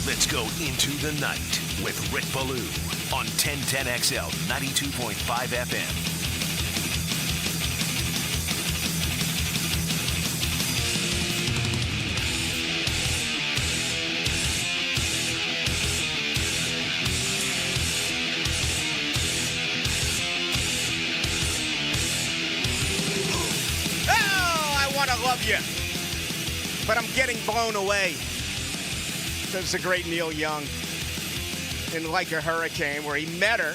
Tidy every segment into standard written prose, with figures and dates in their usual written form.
Let's go into the night with Rick Ballou on 1010XL 92.5 FM. I love you, but I'm getting blown away. Says the great Neil Young in Like a Hurricane, where he met her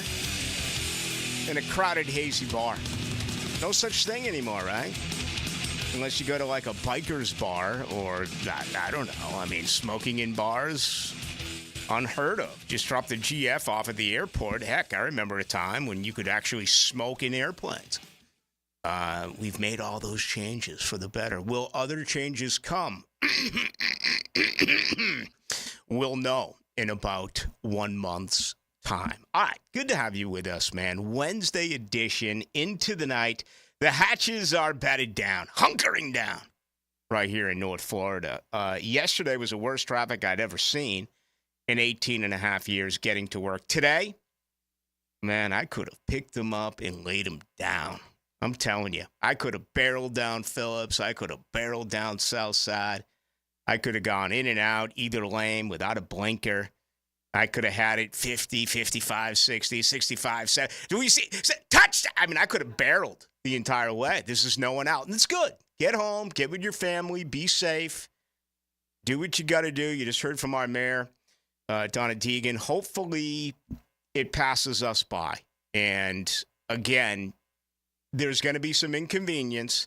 in a crowded, hazy bar. No such thing anymore, right? Unless you go to like a biker's bar or, I don't know. I mean, smoking in bars, unheard of. Just drop the GF off at the airport. Heck, I remember a time when you could actually smoke in airplanes. We've made all those changes for the better. Will other changes come? We'll know in about 1 month's time. All right, good to have you with us, man. Wednesday edition, into the night. The hatches are batted down, hunkering down right here in North Florida. Yesterday was the worst traffic I'd ever seen in 18 and a half years getting to work. Today, man, I could have picked them up and laid them down. I'm telling you, I could have barreled down Phillips. I could have barreled down Southside. I could have gone in and out either lane without a blinker. I could have had it 50, 55, 60, 65, 70. Do we see? Touchdown! I mean, I could have barreled the entire way. This is no one out. And it's good. Get home. Get with your family. Be safe. Do what you got to do. You just heard from our mayor, Donna Deegan. Hopefully, it passes us by. And again, there's going to be some inconvenience,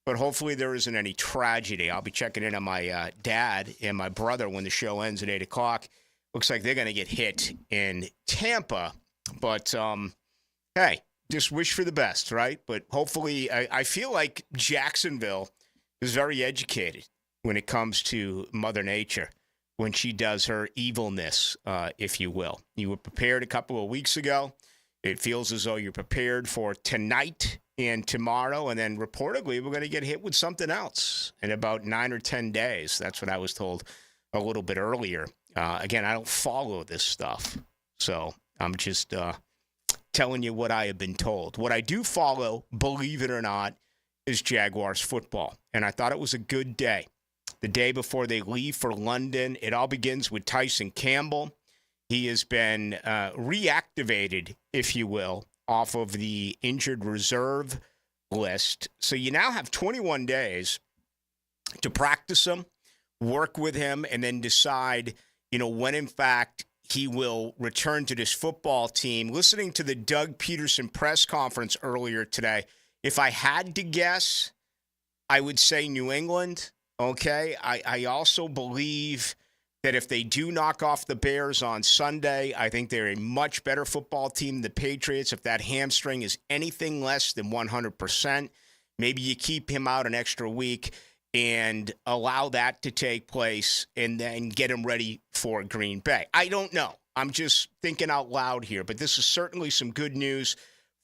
but hopefully there isn't any tragedy. I'll be checking in on my dad and my brother when the show ends at 8 o'clock. Looks like they're going to get hit in Tampa. But, hey, just wish for the best, right? But hopefully, I feel like Jacksonville is very educated when it comes to Mother Nature, when she does her evilness, if you will. You were prepared a couple of weeks ago. It feels as though you're prepared for tonight and tomorrow, and then reportedly we're going to get hit with something else in about 9 or 10 days. That's what I was told a little bit earlier. Again, I don't follow this stuff, so I'm just telling you what I have been told. What I do follow, believe it or not, is Jaguars football, and I thought it was a good day. The day before they leave for London, it all begins with Tyson Campbell. He has been reactivated, if you will, off of the injured reserve list. So you now have 21 days to practice him, work with him, and then decide, when in fact he will return to this football team. Listening to the Doug Peterson press conference earlier today, if I had to guess, I would say New England. Okay, I also believe that if they do knock off the Bears on Sunday, I think they're a much better football team than the Patriots. If that hamstring is anything less than 100%, maybe you keep him out an extra week and allow that to take place and then get him ready for Green Bay. I don't know. I'm just thinking out loud here, but this is certainly some good news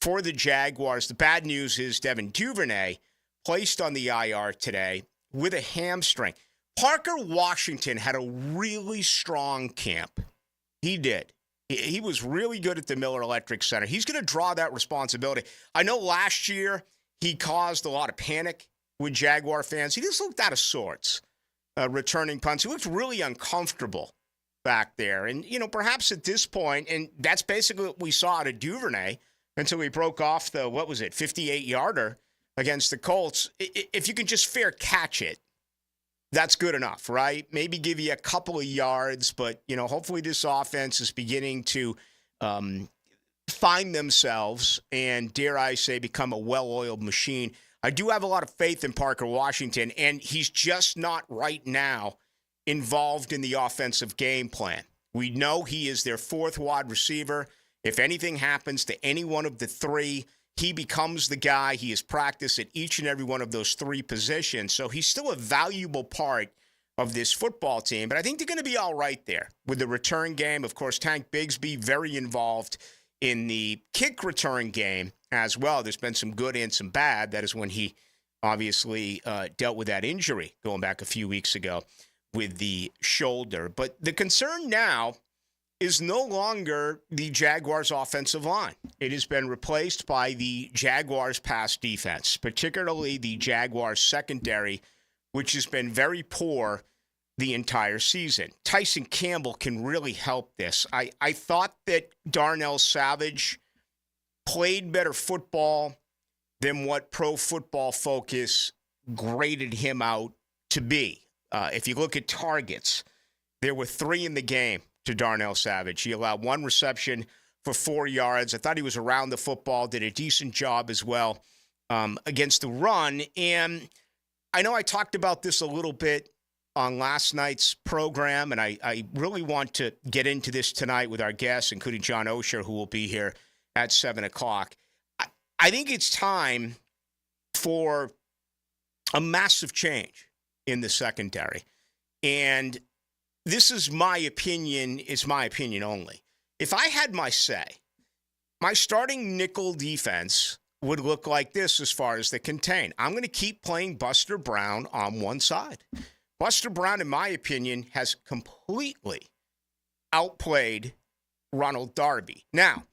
for the Jaguars. The bad news is Devin Duvernay placed on the IR today with a hamstring. Parker Washington had a really strong camp. He did. He was really good at the Miller Electric Center. He's going to draw that responsibility. I know last year he caused a lot of panic with Jaguar fans. He just looked out of sorts, returning punts. He looked really uncomfortable back there. And, perhaps at this point, and that's basically what we saw out of Duvernay until he broke off the, 58-yarder against the Colts. If you can just fair catch it, that's good enough, right? Maybe give you a couple of yards, but, hopefully this offense is beginning to find themselves and, dare I say, become a well-oiled machine. I do have a lot of faith in Parker Washington, and he's just not right now involved in the offensive game plan. We know he is their fourth wide receiver. If anything happens to any one of the three, he becomes the guy. He has practiced at each and every one of those three positions. So he's still a valuable part of this football team. But I think they're going to be all right there with the return game. Of course, Tank Bigsby very involved in the kick return game as well. There's been some good and some bad. That is when he obviously dealt with that injury going back a few weeks ago. with the shoulder. But the concern now is no longer the Jaguars' offensive line. It has been replaced by the Jaguars' pass defense, particularly the Jaguars' secondary, which has been very poor the entire season. Tyson Campbell can really help this. I thought that Darnell Savage played better football than what Pro Football Focus graded him out to be. If you look at targets, there were 3 in the game to Darnell Savage. He allowed 1 reception for 4 yards. I thought he was around the football, did a decent job as well against the run. And I know I talked about this a little bit on last night's program, and I really want to get into this tonight with our guests, including John Osher, who will be here at 7 o'clock. I think it's time for a massive change in the secondary. And this is my opinion. It's my opinion only. If I had my say, my starting nickel defense would look like this as far as the contain. I'm going to keep playing Buster Brown on one side. Buster Brown, in my opinion, has completely outplayed Ronald Darby. Now,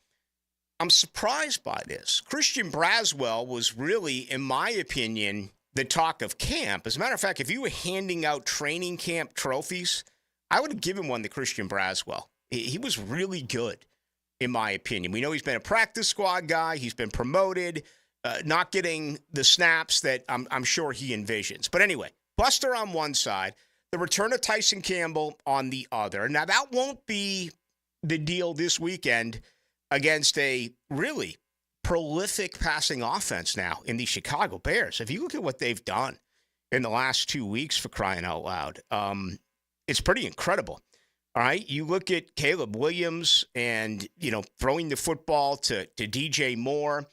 I'm surprised by this. Christian Braswell was really, in my opinion, the talk of camp. As a matter of fact, if you were handing out training camp trophies, I would have given one to Christian Braswell. He was really good, in my opinion. We know he's been a practice squad guy. He's been promoted, not getting the snaps that I'm sure he envisions. But anyway, Buster on one side, the return of Tyson Campbell on the other. Now, that won't be the deal this weekend against a really prolific passing offense now in the Chicago Bears. If you look at what they've done in the last 2 weeks, for crying out loud, it's pretty incredible. All right, you look at Caleb Williams and, throwing the football to DJ Moore,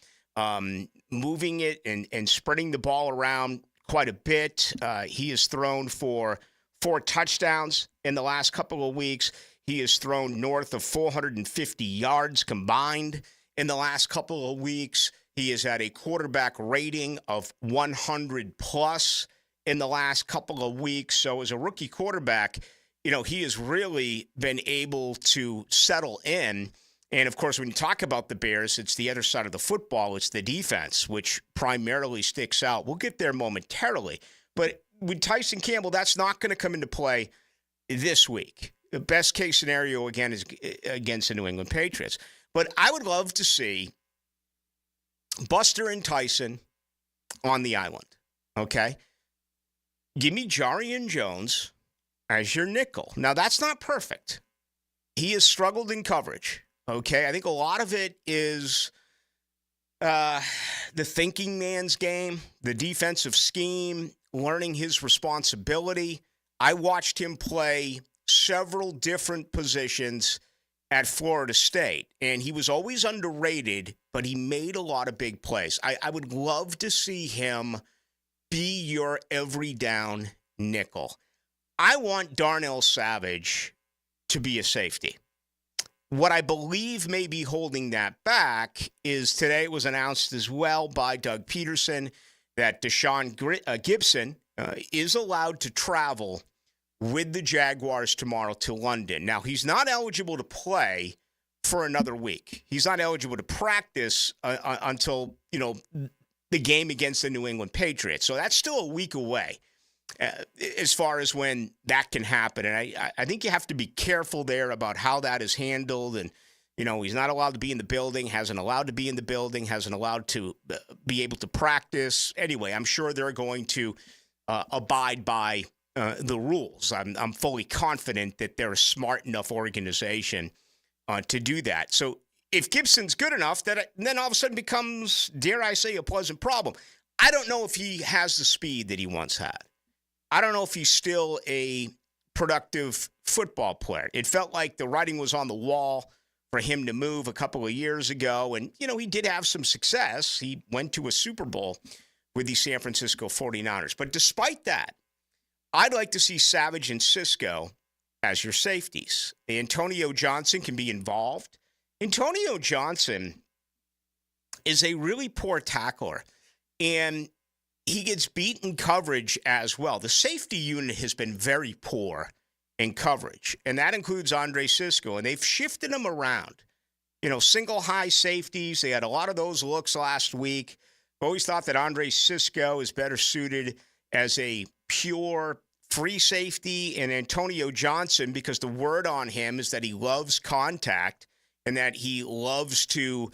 moving it and spreading the ball around quite a bit. He has thrown for 4 touchdowns in the last couple of weeks. He has thrown north of 450 yards combined in the last couple of weeks. He has had a quarterback rating of 100 plus in the last couple of weeks. So as a rookie quarterback, he has really been able to settle in. And, of course, when you talk about the Bears, it's the other side of the football. It's the defense, which primarily sticks out. We'll get there momentarily. But with Tyson Campbell, that's not going to come into play this week. The best case scenario, again, is against the New England Patriots. But I would love to see Buster and Tyson on the island, okay? Give me Jarian Jones as your nickel. Now, that's not perfect. He has struggled in coverage, okay? I think a lot of it is the thinking man's game, the defensive scheme, learning his responsibility. I watched him play several different positions at Florida State, and he was always underrated, but he made a lot of big plays. I would love to see him be your every down nickel. I want Darnell Savage to be a safety. What I believe may be holding that back is today it was announced as well by Doug Peterson that Deshaun Gibson is allowed to travel with the Jaguars tomorrow to London. Now, he's not eligible to play for another week. He's not eligible to practice until, the game against the New England Patriots. So that's still a week away as far as when that can happen. And I think you have to be careful there about how that is handled. And, he's not allowed to be in the building, hasn't allowed to be in the building, hasn't allowed to be able to practice. Anyway, I'm sure they're going to abide by the rules. I'm fully confident that they're a smart enough organization to do that. So if Gibson's good enough, then all of a sudden becomes, dare I say, a pleasant problem. I don't know if he has the speed that he once had. I don't know if he's still a productive football player. It felt like the writing was on the wall for him to move a couple of years ago. And, he did have some success. He went to a Super Bowl with the San Francisco 49ers. But despite that, I'd like to see Savage and Cisco as your safeties. Antonio Johnson can be involved. Antonio Johnson is a really poor tackler. And he gets beat in coverage as well. The safety unit has been very poor in coverage, and that includes Andre Sisco, and they've shifted him around. Single high safeties. They had a lot of those looks last week. I've always thought that Andre Sisco is better suited as a pure free safety, and Antonio Johnson, because the word on him is that he loves contact and that he loves to,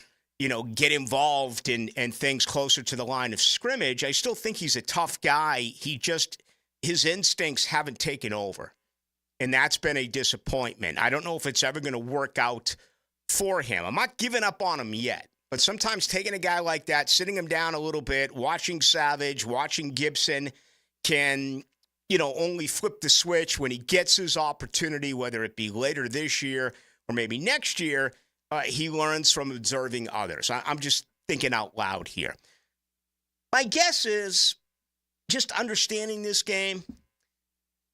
get involved in things closer to the line of scrimmage. I still think he's a tough guy. His instincts haven't taken over, and that's been a disappointment. I don't know if it's ever going to work out for him. I'm not giving up on him yet, but sometimes taking a guy like that, sitting him down a little bit, watching Savage, watching Gibson can, only flip the switch when he gets his opportunity, whether it be later this year or maybe next year. He learns from observing others. I'm just thinking out loud here. My guess is, just understanding this game,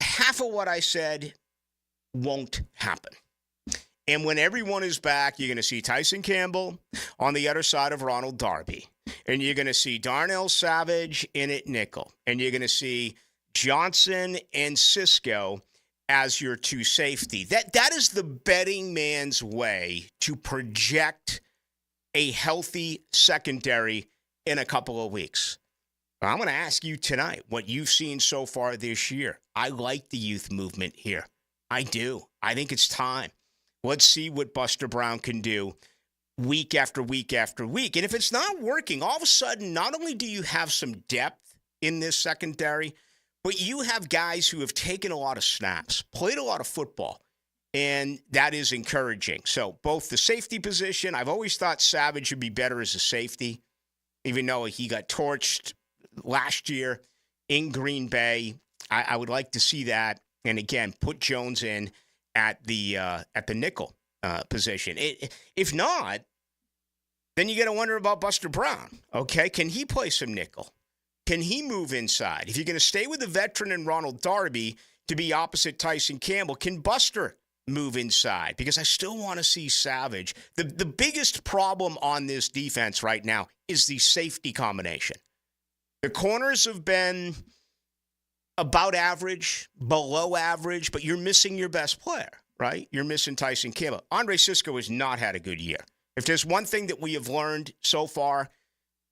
half of what I said won't happen. And when everyone is back, you're going to see Tyson Campbell on the other side of Ronald Darby. And you're going to see Darnell Savage in at nickel. And you're going to see Johnson and Sisco as your two safety. That is the betting man's way to project a healthy secondary in a couple of weeks. I'm going to ask you tonight what you've seen so far this year. I like the youth movement here. I do. I think it's time. Let's see what Buster Brown can do week after week after week. And if it's not working, all of a sudden, not only do you have some depth in this secondary, but you have guys who have taken a lot of snaps, played a lot of football, and that is encouraging. So both the safety position, I've always thought Savage would be better as a safety, even though he got torched last year in Green Bay. I would like to see that. And again, put Jones in at the nickel position. If not, then you got to wonder about Buster Brown. Okay, can he play some nickel? Can he move inside? If you're going to stay with the veteran and Ronald Darby to be opposite Tyson Campbell, can Buster move inside? Because I still want to see Savage. The biggest problem on this defense right now is the safety combination. The corners have been about average, below average, but you're missing your best player, right? You're missing Tyson Campbell. Andre Sisco has not had a good year. If there's one thing that we have learned so far,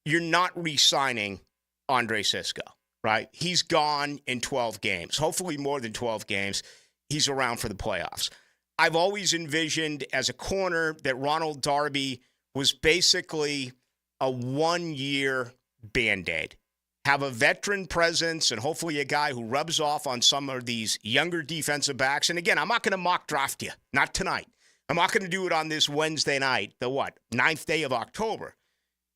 you're not re-signing Andre Sisco, right? He's gone in 12 games, hopefully more than 12 games. He's around for the playoffs. I've always envisioned as a corner that Ronald Darby was basically a one-year Band-Aid. Have a veteran presence and hopefully a guy who rubs off on some of these younger defensive backs. And again, I'm not going to mock draft you. Not tonight. I'm not going to do it on this Wednesday night, the 9th day of October.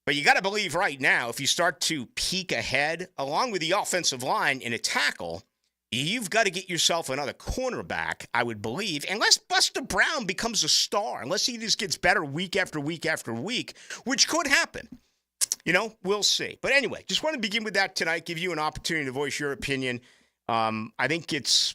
But you got to believe right now, if you start to peek ahead, along with the offensive line in a tackle, you've got to get yourself another cornerback, I would believe, unless Buster Brown becomes a star, unless he just gets better week after week after week, which could happen. We'll see. But anyway, just want to begin with that tonight, give you an opportunity to voice your opinion. I think it's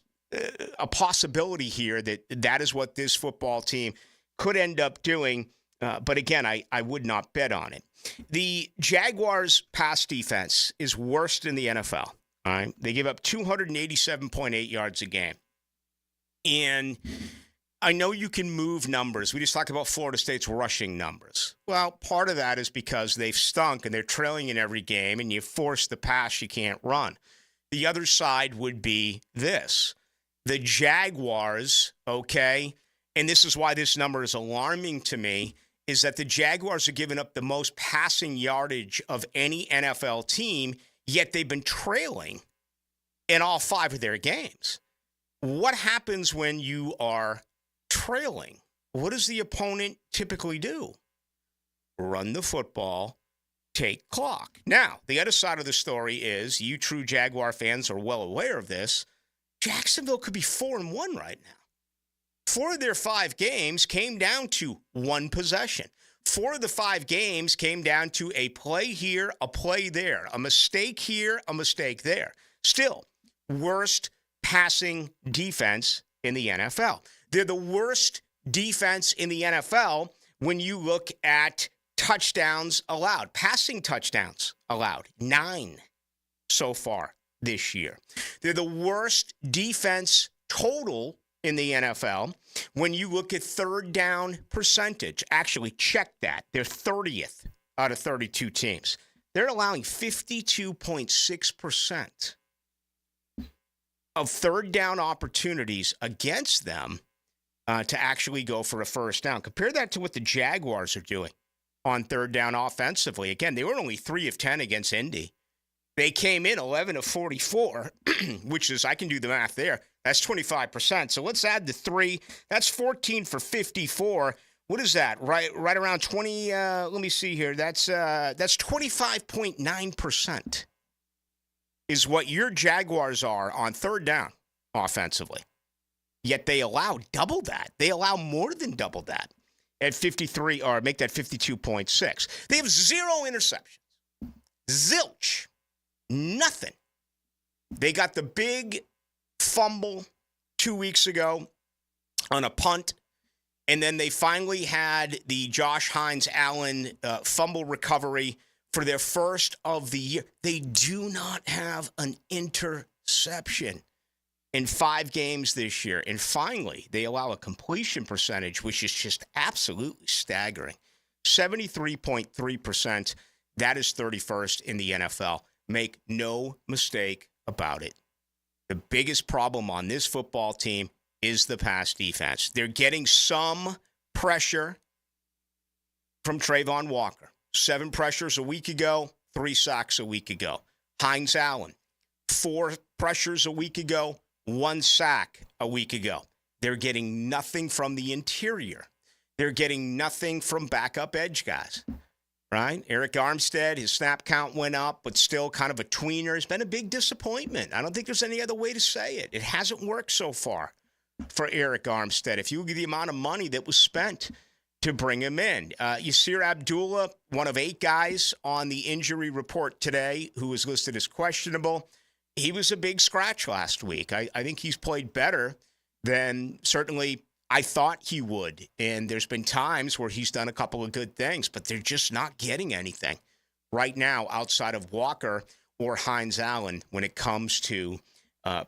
a possibility here that is what this football team could end up doing. But again, I would not bet on it. The Jaguars' pass defense is worst in the NFL. All right? They give up 287.8 yards a game. And I know you can move numbers. We just talked about Florida State's rushing numbers. Well, part of that is because they've stunk and they're trailing in every game, and you force the pass, you can't run. The other side would be this. The Jaguars, okay, and this is why this number is alarming to me, is that the Jaguars are giving up the most passing yardage of any NFL team, yet they've been trailing in all 5 of their games. What happens when you are trailing? What does the opponent typically do? Run the football, take clock. Now, the other side of the story is, you true Jaguar fans are well aware of this, Jacksonville could be 4-1 right now. 4 of their 5 games came down to one possession. 4 of the 5 games came down to a play here, a play there, a mistake here, a mistake there. Still, worst passing defense in the NFL. They're the worst defense in the NFL when you look at touchdowns allowed, passing touchdowns allowed, 9. so far this year. They're the worst defense total in the NFL when you look at third down percentage. Actually, check that. They're 30th out of 32 teams. They're allowing 52.6% of third down opportunities against them to actually go for a first down. Compare that to what the Jaguars are doing on third down offensively. Again, they were only 3 of 10 against Indy. They came in 11 of 44, which is, I can do the math there. That's 25%. So let's add the 3. That's 14 for 54. What is that? Right around 20. Let me see here. That's 25.9% is what your Jaguars are on third down offensively. Yet they allow double that. They allow more than double that at 53, or make that 52.6. They have 0 interceptions. Zilch. Nothing. They got the big fumble 2 weeks ago on a punt, and then they finally had the Josh Hines-Allen fumble recovery for their first of the year. They do not have an interception in 5 games this year. And finally, they allow a completion percentage, which is just absolutely staggering. 73.3%. That is 31st in the NFL. Make no mistake about it. The biggest problem on this football team is the pass defense. They're getting some pressure from Trayvon Walker. 7 pressures a week ago, 3 sacks a week ago. Hines-Allen, 4 pressures a week ago, 1 sack a week ago. They're getting nothing from the interior. They're getting nothing from backup edge guys. Right? Eric Armstead, his snap count went up, but still kind of a tweener. It's been a big disappointment. I don't think there's any other way to say it. It hasn't worked so far for Eric Armstead. If you look at the amount of money that was spent to bring him in. Yasir Abdullah, one of 8 guys on the injury report today who was listed as questionable. He was a big scratch last week. I think he's played better than certainly I thought he would, and there's been times where he's done a couple of good things, but they're just not getting anything right now outside of Walker or Hines-Allen when it comes to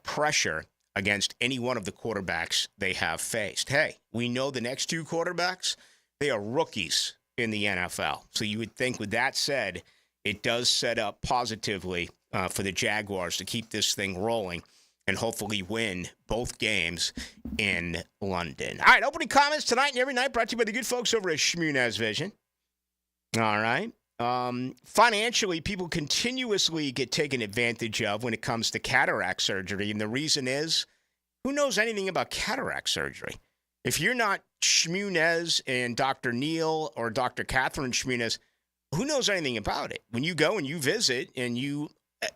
pressure against any one of the quarterbacks they have faced. Hey, we know the next 2 quarterbacks, they are rookies in the NFL. So you would think with that said, it does set up positively for the Jaguars to keep this thing rolling and hopefully win both games in London. All right, opening comments tonight and every night brought to you by the good folks over at Shmunez Vision. All right. Financially, people continuously get taken advantage of when it comes to cataract surgery, and the reason is, who knows anything about cataract surgery? If you're not Shmunez and Dr. Neil or Dr. Catherine Shmunez, who knows anything about it? When you go and you visit and you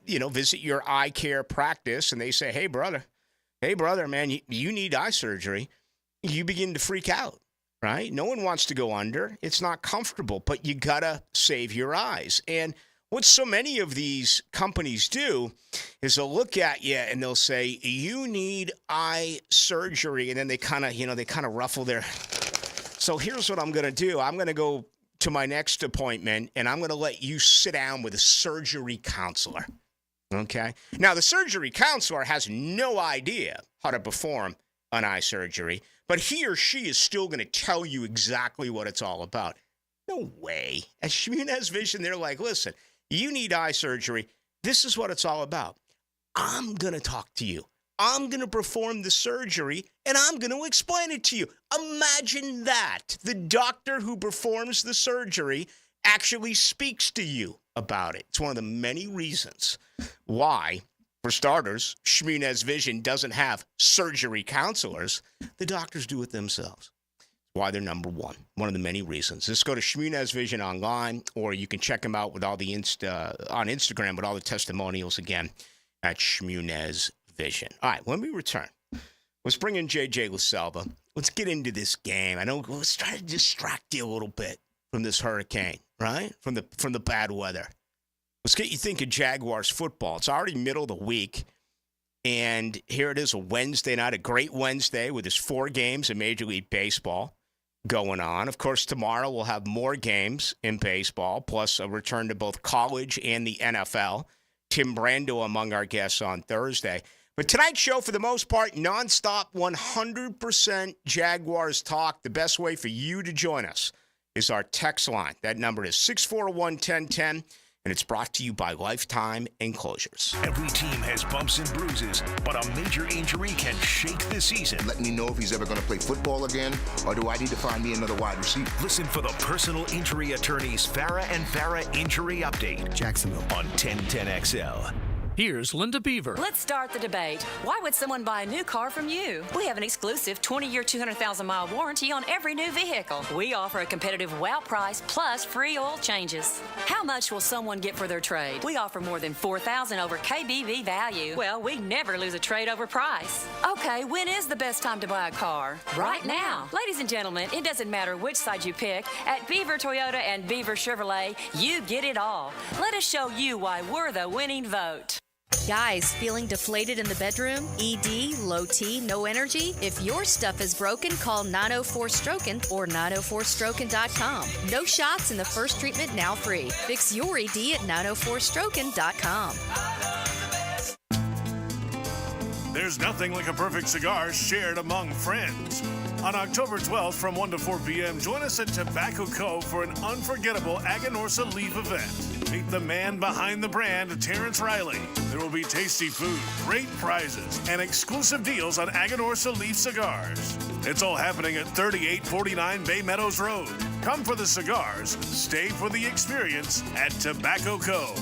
visit your eye care practice and they say, hey, brother, man, you need eye surgery. You begin to freak out, right? No one wants to go under. It's not comfortable, but you got to save your eyes. And what so many of these companies do is they'll look at you and they'll say, you need eye surgery. And then they kind of ruffle their. So here's what I'm going to do. I'm going to go to my next appointment, and I'm going to let you sit down with a surgery counselor, okay? Now, the surgery counselor has no idea how to perform an eye surgery, but he or she is still going to tell you exactly what it's all about. No way. At Shmunez Vision, they're like, listen, you need eye surgery. This is what it's all about. I'm going to talk to you. I'm going to perform the surgery, and I'm going to explain it to you. Imagine that. The doctor who performs the surgery actually speaks to you about it. It's one of the many reasons why, for starters, Shmunez Vision doesn't have surgery counselors. The doctors do it themselves. Why they're number one of the many reasons. Just go to Shmunez Vision online, or you can check them out with all the on Instagram with all the testimonials again at Shmunez Vision. All right, when we return, let's bring in JJ LaSalva. Let's get into this game. Let's try to distract you a little bit from this hurricane, right? From the bad weather. Let's get you thinking Jaguars football. It's already middle of the week, and here it is, a Wednesday night, a great Wednesday with his 4 games in Major League Baseball going on. Of course, tomorrow we'll have more games in baseball, plus a return to both college and the NFL. Tim Brando among our guests on Thursday. But tonight's show, for the most part, nonstop 100% Jaguars talk. The best way for you to join us is our text line. That number is 641-1010. And it's brought to you by Lifetime Enclosures. Every team has bumps and bruises, but a major injury can shake the season. Let me know if he's ever going to play football again, or do I need to find me another wide receiver? Listen for the personal injury attorney's Farah and Farah Injury Update. Jacksonville. On 1010XL. Here's Linda Beaver. Let's start the debate. Why would someone buy a new car from you? We have an exclusive 20-year, 200,000-mile warranty on every new vehicle. We offer a competitive wow price plus free oil changes. How much will someone get for their trade? We offer more than $4,000 over KBV value. Well, we never lose a trade over price. Okay, when is the best time to buy a car? Right now. Ladies and gentlemen, it doesn't matter which side you pick. At Beaver Toyota and Beaver Chevrolet, you get it all. Let us show you why we're the winning vote. Guys, feeling deflated in the bedroom? ED, low T, no energy? If your stuff is broken, call 904-STROKEN or 904stroken.com. No shots and the first treatment now free. Fix your ED at 904stroken.com. There's nothing like a perfect cigar shared among friends. On October 12th from 1 to 4 p.m., join us at Tobacco Co. for an unforgettable Aganorsa Leaf event. Meet the man behind the brand, Terrence Riley. There will be tasty food, great prizes, and exclusive deals on Aganorsa Leaf cigars. It's all happening at 3849 Bay Meadows Road. Come for the cigars, stay for the experience at Tobacco Co.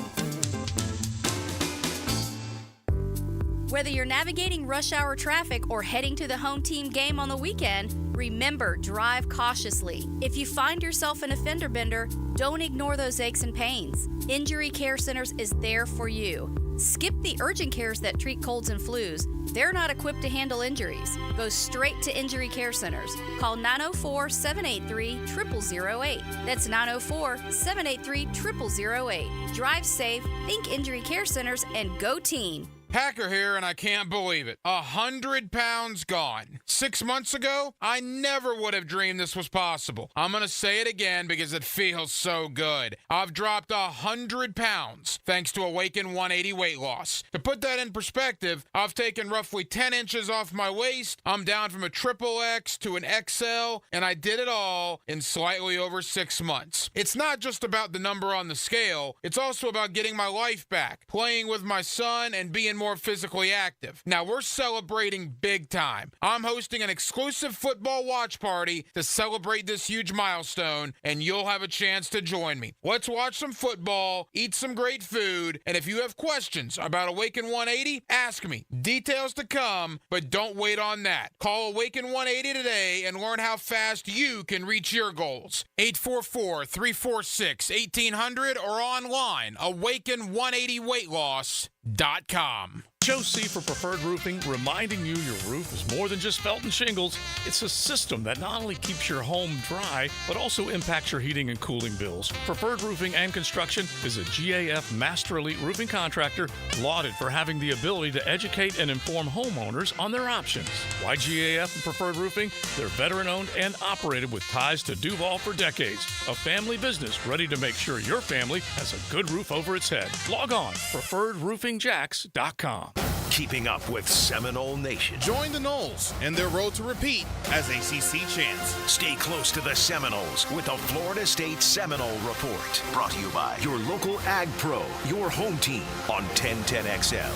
Whether you're navigating rush hour traffic or heading to the home team game on the weekend, remember, drive cautiously. If you find yourself in a fender bender, don't ignore those aches and pains. Injury Care Centers is there for you. Skip the urgent cares that treat colds and flus. They're not equipped to handle injuries. Go straight to Injury Care Centers. Call 904-783-0008. That's 904-783-0008. Drive safe, think Injury Care Centers, and go team. Packer here, and I can't believe it. 100 pounds gone. 6 months ago, I never would have dreamed this was possible. I'm going to say it again because it feels so good. I've dropped 100 pounds thanks to Awaken 180 weight loss. To put that in perspective, I've taken roughly 10 inches off my waist. I'm down from a XXX to an XL, and I did it all in slightly over 6 months. It's not just about the number on the scale. It's also about getting my life back, playing with my son, and being more physically active. Now we're celebrating big time. I'm hosting an exclusive football watch party to celebrate this huge milestone, and you'll have a chance to join me. Let's watch some football, eat some great food, and if you have questions about Awaken 180, ask me. Details to come, but don't wait on that. Call Awaken 180 today and learn how fast you can reach your goals. 844-346-1800 or online, awaken180weightloss.com. Joe C. for Preferred Roofing, reminding you your roof is more than just felt and shingles. It's a system that not only keeps your home dry, but also impacts your heating and cooling bills. Preferred Roofing and Construction is a GAF Master Elite Roofing Contractor lauded for having the ability to educate and inform homeowners on their options. Why GAF and Preferred Roofing? They're veteran-owned and operated with ties to Duval for decades. A family business ready to make sure your family has a good roof over its head. Log on, preferredroofingjacks.com. Keeping up with Seminole Nation. Join the Noles and their road to repeat as ACC champs. Stay close to the Seminoles with the Florida State Seminole Report. Brought to you by your local Ag Pro, your home team on 1010XL.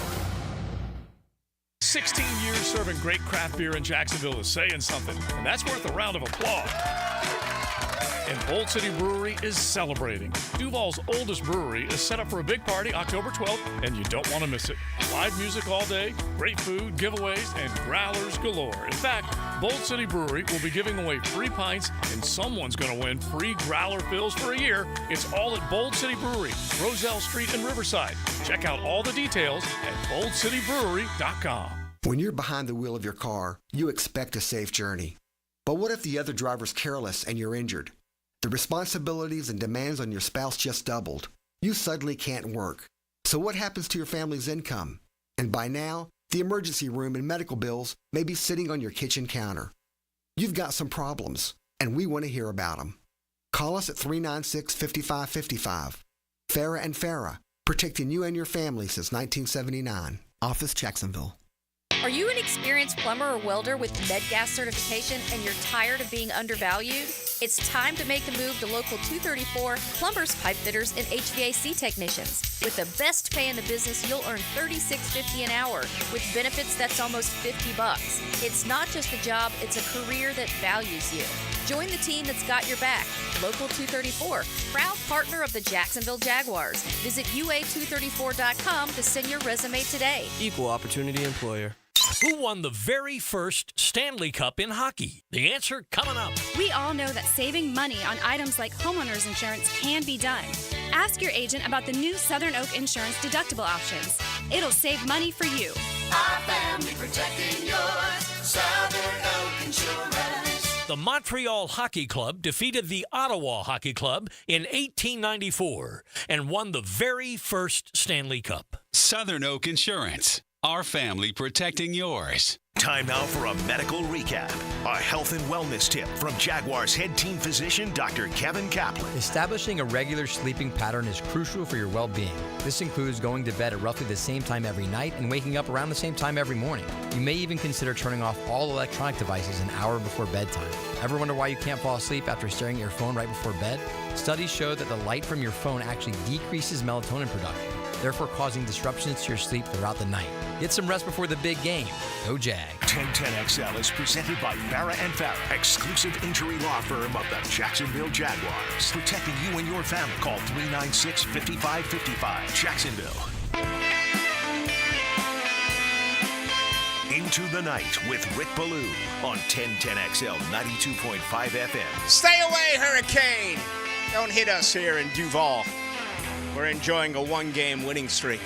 16 years serving great craft beer in Jacksonville is saying something, and that's worth a round of applause. And Bold City Brewery is celebrating. Duval's oldest brewery is set up for a big party October 12th, and you don't want to miss it. Live music all day, great food, giveaways, and growlers galore. In fact, Bold City Brewery will be giving away free pints, and someone's going to win free growler fills for a year. It's all at Bold City Brewery, Roselle Street in Riverside. Check out all the details at boldcitybrewery.com. When you're behind the wheel of your car, you expect a safe journey. But what if the other driver's careless and you're injured? The responsibilities and demands on your spouse just doubled. You suddenly can't work. So what happens to your family's income? And by now, the emergency room and medical bills may be sitting on your kitchen counter. You've got some problems, and we want to hear about them. Call us at 396-5555. Farah and Farah, protecting you and your family since 1979. Office, Jacksonville. Are you an experienced plumber or welder with MedGas certification and you're tired of being undervalued? It's time to make the move to Local 234 plumbers, pipe fitters, and HVAC technicians. With the best pay in the business, you'll earn $36.50 an hour with benefits that's almost $50. It's not just a job, it's a career that values you. Join the team that's got your back. Local 234, proud partner of the Jacksonville Jaguars. Visit UA234.com to send your resume today. Equal opportunity employer. Who won the very first Stanley Cup in hockey? The answer coming up. We all know that saving money on items like homeowners insurance can be done. Ask your agent about the new Southern Oak Insurance deductible options. It'll save money for you. Our family protecting yours. Southern Oak Insurance. The Montreal Hockey Club defeated the Ottawa Hockey Club in 1894 and won the very first Stanley Cup. Southern Oak Insurance. Our family protecting yours. Time now for a medical recap. A health and wellness tip from Jaguars head team physician, Dr. Kevin Kaplan. Establishing a regular sleeping pattern is crucial for your well-being. This includes going to bed at roughly the same time every night and waking up around the same time every morning. You may even consider turning off all electronic devices an hour before bedtime. Ever wonder why you can't fall asleep after staring at your phone right before bed? Studies show that the light from your phone actually decreases melatonin production, therefore causing disruptions to your sleep throughout the night. Get some rest before the big game. Go Jag. 1010XL is presented by Farah & Farah, exclusive injury law firm of the Jacksonville Jaguars. Protecting you and your family. Call 396-5555. Jacksonville. Into the Night with Rick Ballou on 1010XL 92.5 FM. Stay away, Hurricane! Don't hit us here in Duval. We're enjoying a one-game winning streak.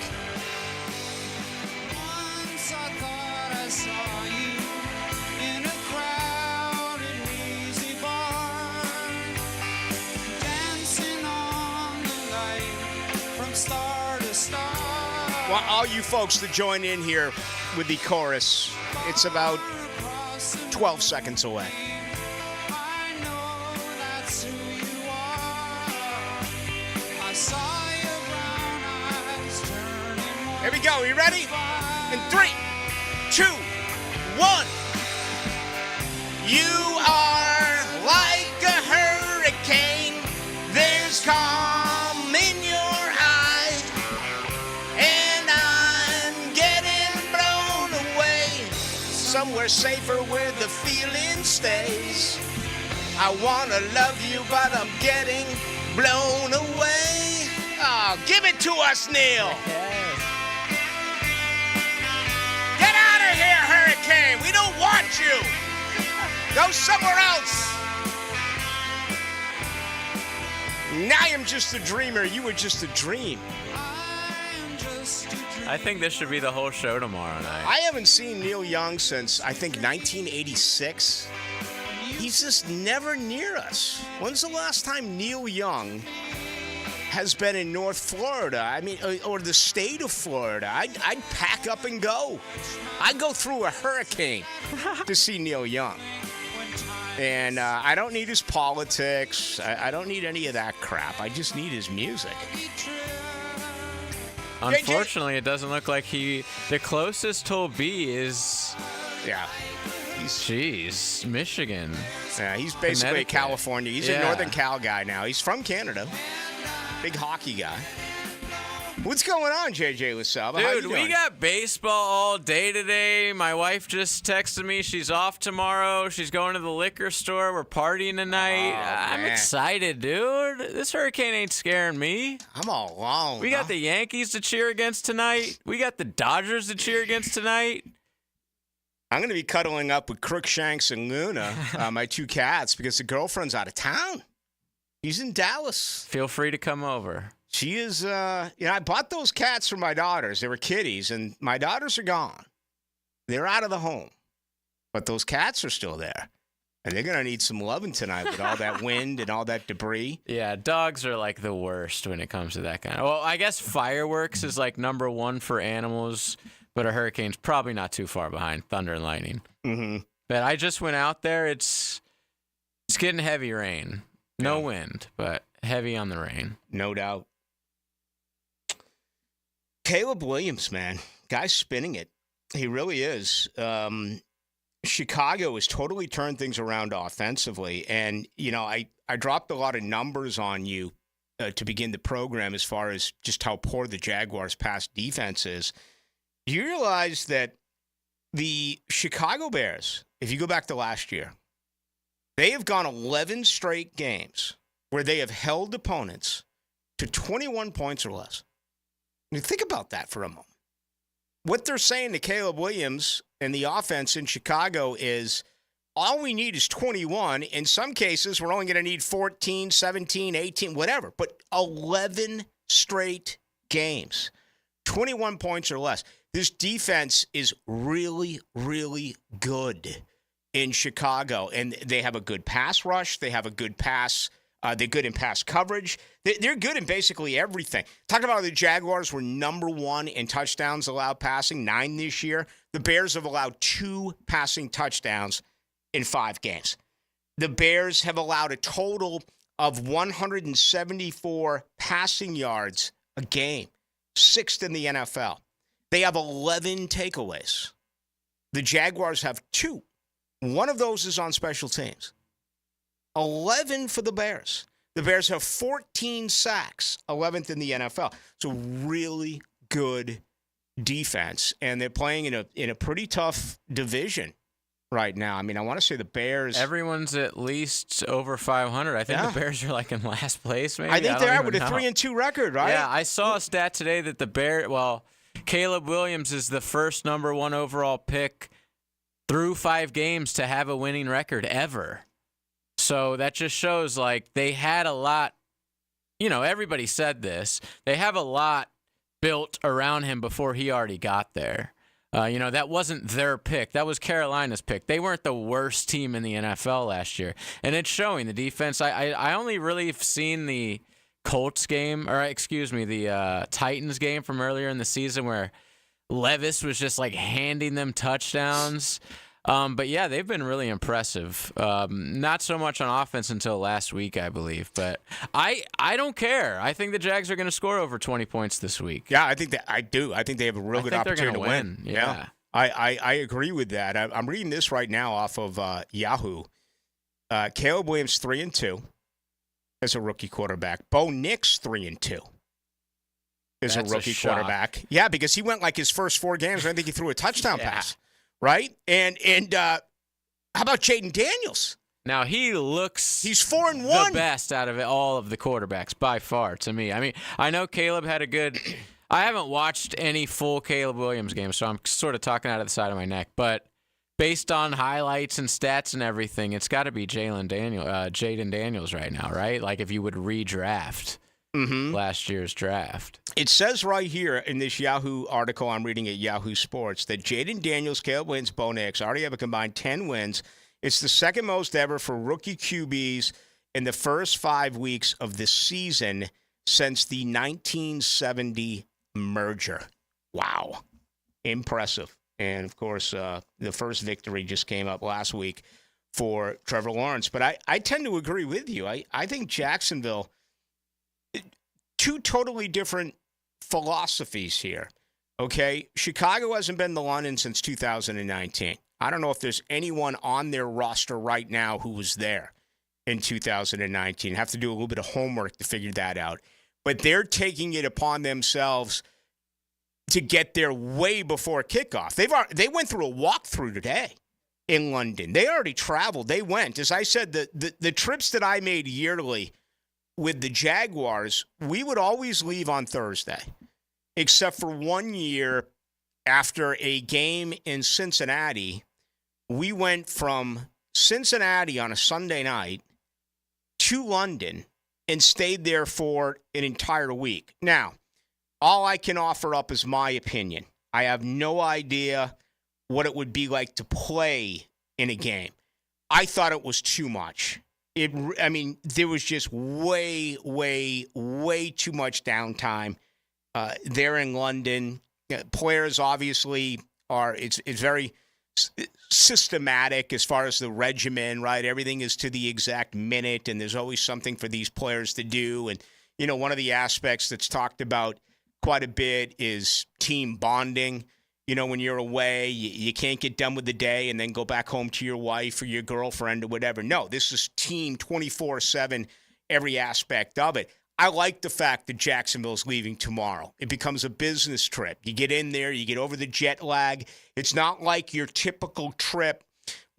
Want all you folks to join in here with the chorus. It's about 12 seconds away. Here we go. You ready? In 3, 2, 1. You are like a hurricane. There's calm in your eyes, and I'm getting blown away somewhere safer where the feeling stays. I wanna love you, but I'm getting blown away. Oh, give it to us, Neil. Get out of here, Hurricane. We don't want you. Go somewhere else. Now I'm just a dreamer. You were just a dream. I think this should be the whole show tomorrow night. I haven't seen Neil Young since, I think, 1986. He's just never near us. When's the last time Neil Young has been in North Florida? I mean, or the state of Florida. I'd pack up and go. I'd go through a hurricane to see Neil Young. And I don't need his politics. I don't need any of that crap. I just need his music. Unfortunately, it doesn't look like the closest he'll be is... Yeah. Jeez, Michigan. Yeah, he's basically a California. He's a Northern Cal guy now. He's from Canada. Big hockey guy. What's going on, JJ Lasaba? Dude, we got baseball all day today. My wife just texted me. She's off tomorrow. She's going to the liquor store. We're partying tonight. I'm excited, dude. This hurricane ain't scaring me. I'm all alone. We got the Yankees to cheer against tonight. We got the Dodgers to cheer against tonight. I'm going to be cuddling up with Crookshanks and Luna, my two cats, because the girlfriend's out of town. She's in Dallas. Feel free to come over. She is, I bought those cats for my daughters. They were kitties, and my daughters are gone. They're out of the home. But those cats are still there. And they're going to need some loving tonight with all that wind and all that debris. Yeah, dogs are like the worst when it comes to that kind of... Well, I guess fireworks is like number one for animals, but a hurricane's probably not too far behind. Thunder and lightning. Mm-hmm. But I just went out there. It's getting heavy rain. No wind, but heavy on the rain. No doubt. Caleb Williams, man. Guy's spinning it. He really is. Chicago has totally turned things around offensively. And, I dropped a lot of numbers on you to begin the program as far as just how poor the Jaguars' pass defense is. Do you realize that the Chicago Bears, if you go back to last year, they have gone 11 straight games where they have held opponents to 21 points or less. I mean, think about that for a moment. What they're saying to Caleb Williams and the offense in Chicago is all we need is 21. In some cases, we're only going to need 14, 17, 18, whatever. But 11 straight games, 21 points or less. This defense is really, really good in Chicago. And they have a good pass rush. They have a good pass. They're good in pass coverage. They're good in basically everything. Talking about how the Jaguars were number one in touchdowns allowed passing, 9 this year. The Bears have allowed 2 passing touchdowns in 5 games. The Bears have allowed a total of 174 passing yards a game, 6th in the NFL. They have 11 takeaways. The Jaguars have 2. One of those is on special teams. 11 for the Bears. The Bears have 14 sacks, 11th in the NFL. So really good defense, and they're playing in a pretty tough division right now. I mean, I want to say the Bears. Everyone's at least over 500. I think the Bears are like in last place. Maybe I think they are with a 3-2 record, right? Yeah, I saw a stat today that Caleb Williams is the first number 1 overall pick through 5 games to have a winning record ever. So that just shows they had a lot, everybody said this. They have a lot built around him before he already got there. That wasn't their pick. That was Carolina's pick. They weren't the worst team in the NFL last year. And it's showing. The defense, I only really have seen the Colts game, the Titans game from earlier in the season where Levis was just handing them touchdowns. But yeah, they've been really impressive. Not so much on offense until last week, I believe. But I don't care. I think the Jags are going to score over 20 points this week. Yeah, I do. I think they have a real good opportunity to win. Yeah. I agree with that. I'm reading this right now off of Yahoo. Caleb Williams 3-2 as a rookie quarterback. Bo Nix 3-2 as a rookie quarterback. Yeah, because he went his first 4 games. I think he threw a touchdown pass. Right? And how about Jaden Daniels? Now, he's 4-1. The best out of all of the quarterbacks by far to me. I mean, I know Caleb had a good – I haven't watched any full Caleb Williams games, so I'm sort of talking out of the side of my neck. But based on highlights and stats and everything, it's got to be Jaden Daniels right now, right? If you would redraft last year's draft. It says right here in this Yahoo article I'm reading at Yahoo Sports that Jaden Daniels, Caleb Williams, Bo Nix already have a combined 10 wins. It's the second most ever for rookie QBs in the first 5 weeks of the season since the 1970 merger. Wow. Impressive. And, of course, the first victory just came up last week for Trevor Lawrence. But I tend to agree with you. I think Jacksonville, 2 totally different philosophies here, okay? Chicago hasn't been the London since 2019. I don't know if there's anyone on their roster right now who was there in 2019. Have to do a little bit of homework to figure that out. But they're taking it upon themselves to get there way before kickoff. They went through a walkthrough today in London. They already traveled. They went. As I said, the trips that I made yearly with the Jaguars, we would always leave on Thursday, except for 1 year after a game in Cincinnati. We went from Cincinnati on a Sunday night to London and stayed there for an entire week. Now, all I can offer up is my opinion. I have no idea what it would be like to play in a game. I thought it was too much. There was just way, way, way too much downtime there in London. Players obviously it's very systematic as far as the regimen, right? Everything is to the exact minute, and there's always something for these players to do. And, one of the aspects that's talked about quite a bit is team bonding. You know, when you're away, you can't get done with the day and then go back home to your wife or your girlfriend or whatever. No, this is team 24/7, every aspect of it. I like the fact that Jacksonville's leaving tomorrow. It becomes a business trip. You get in there, you get over the jet lag. It's not like your typical trip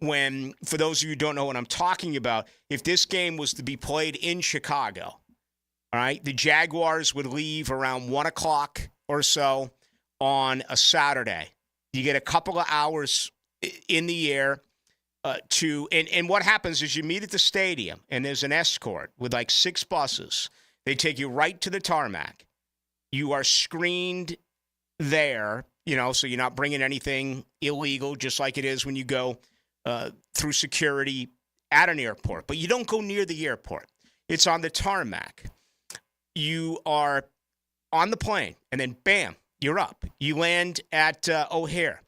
when, for those of you who don't know what I'm talking about, if this game was to be played in Chicago, all right, the Jaguars would leave around 1 o'clock or so on a Saturday. You get a couple of hours in the air and what happens is you meet at the stadium, and there's an escort with like 6 buses. They take you right to the tarmac. You are screened there, you know, so you're not bringing anything illegal, just like it is when you go through security at an airport. But you don't go near the airport. It's on the tarmac. You are on the plane, and then, bam, you're up. You land at O'Hare.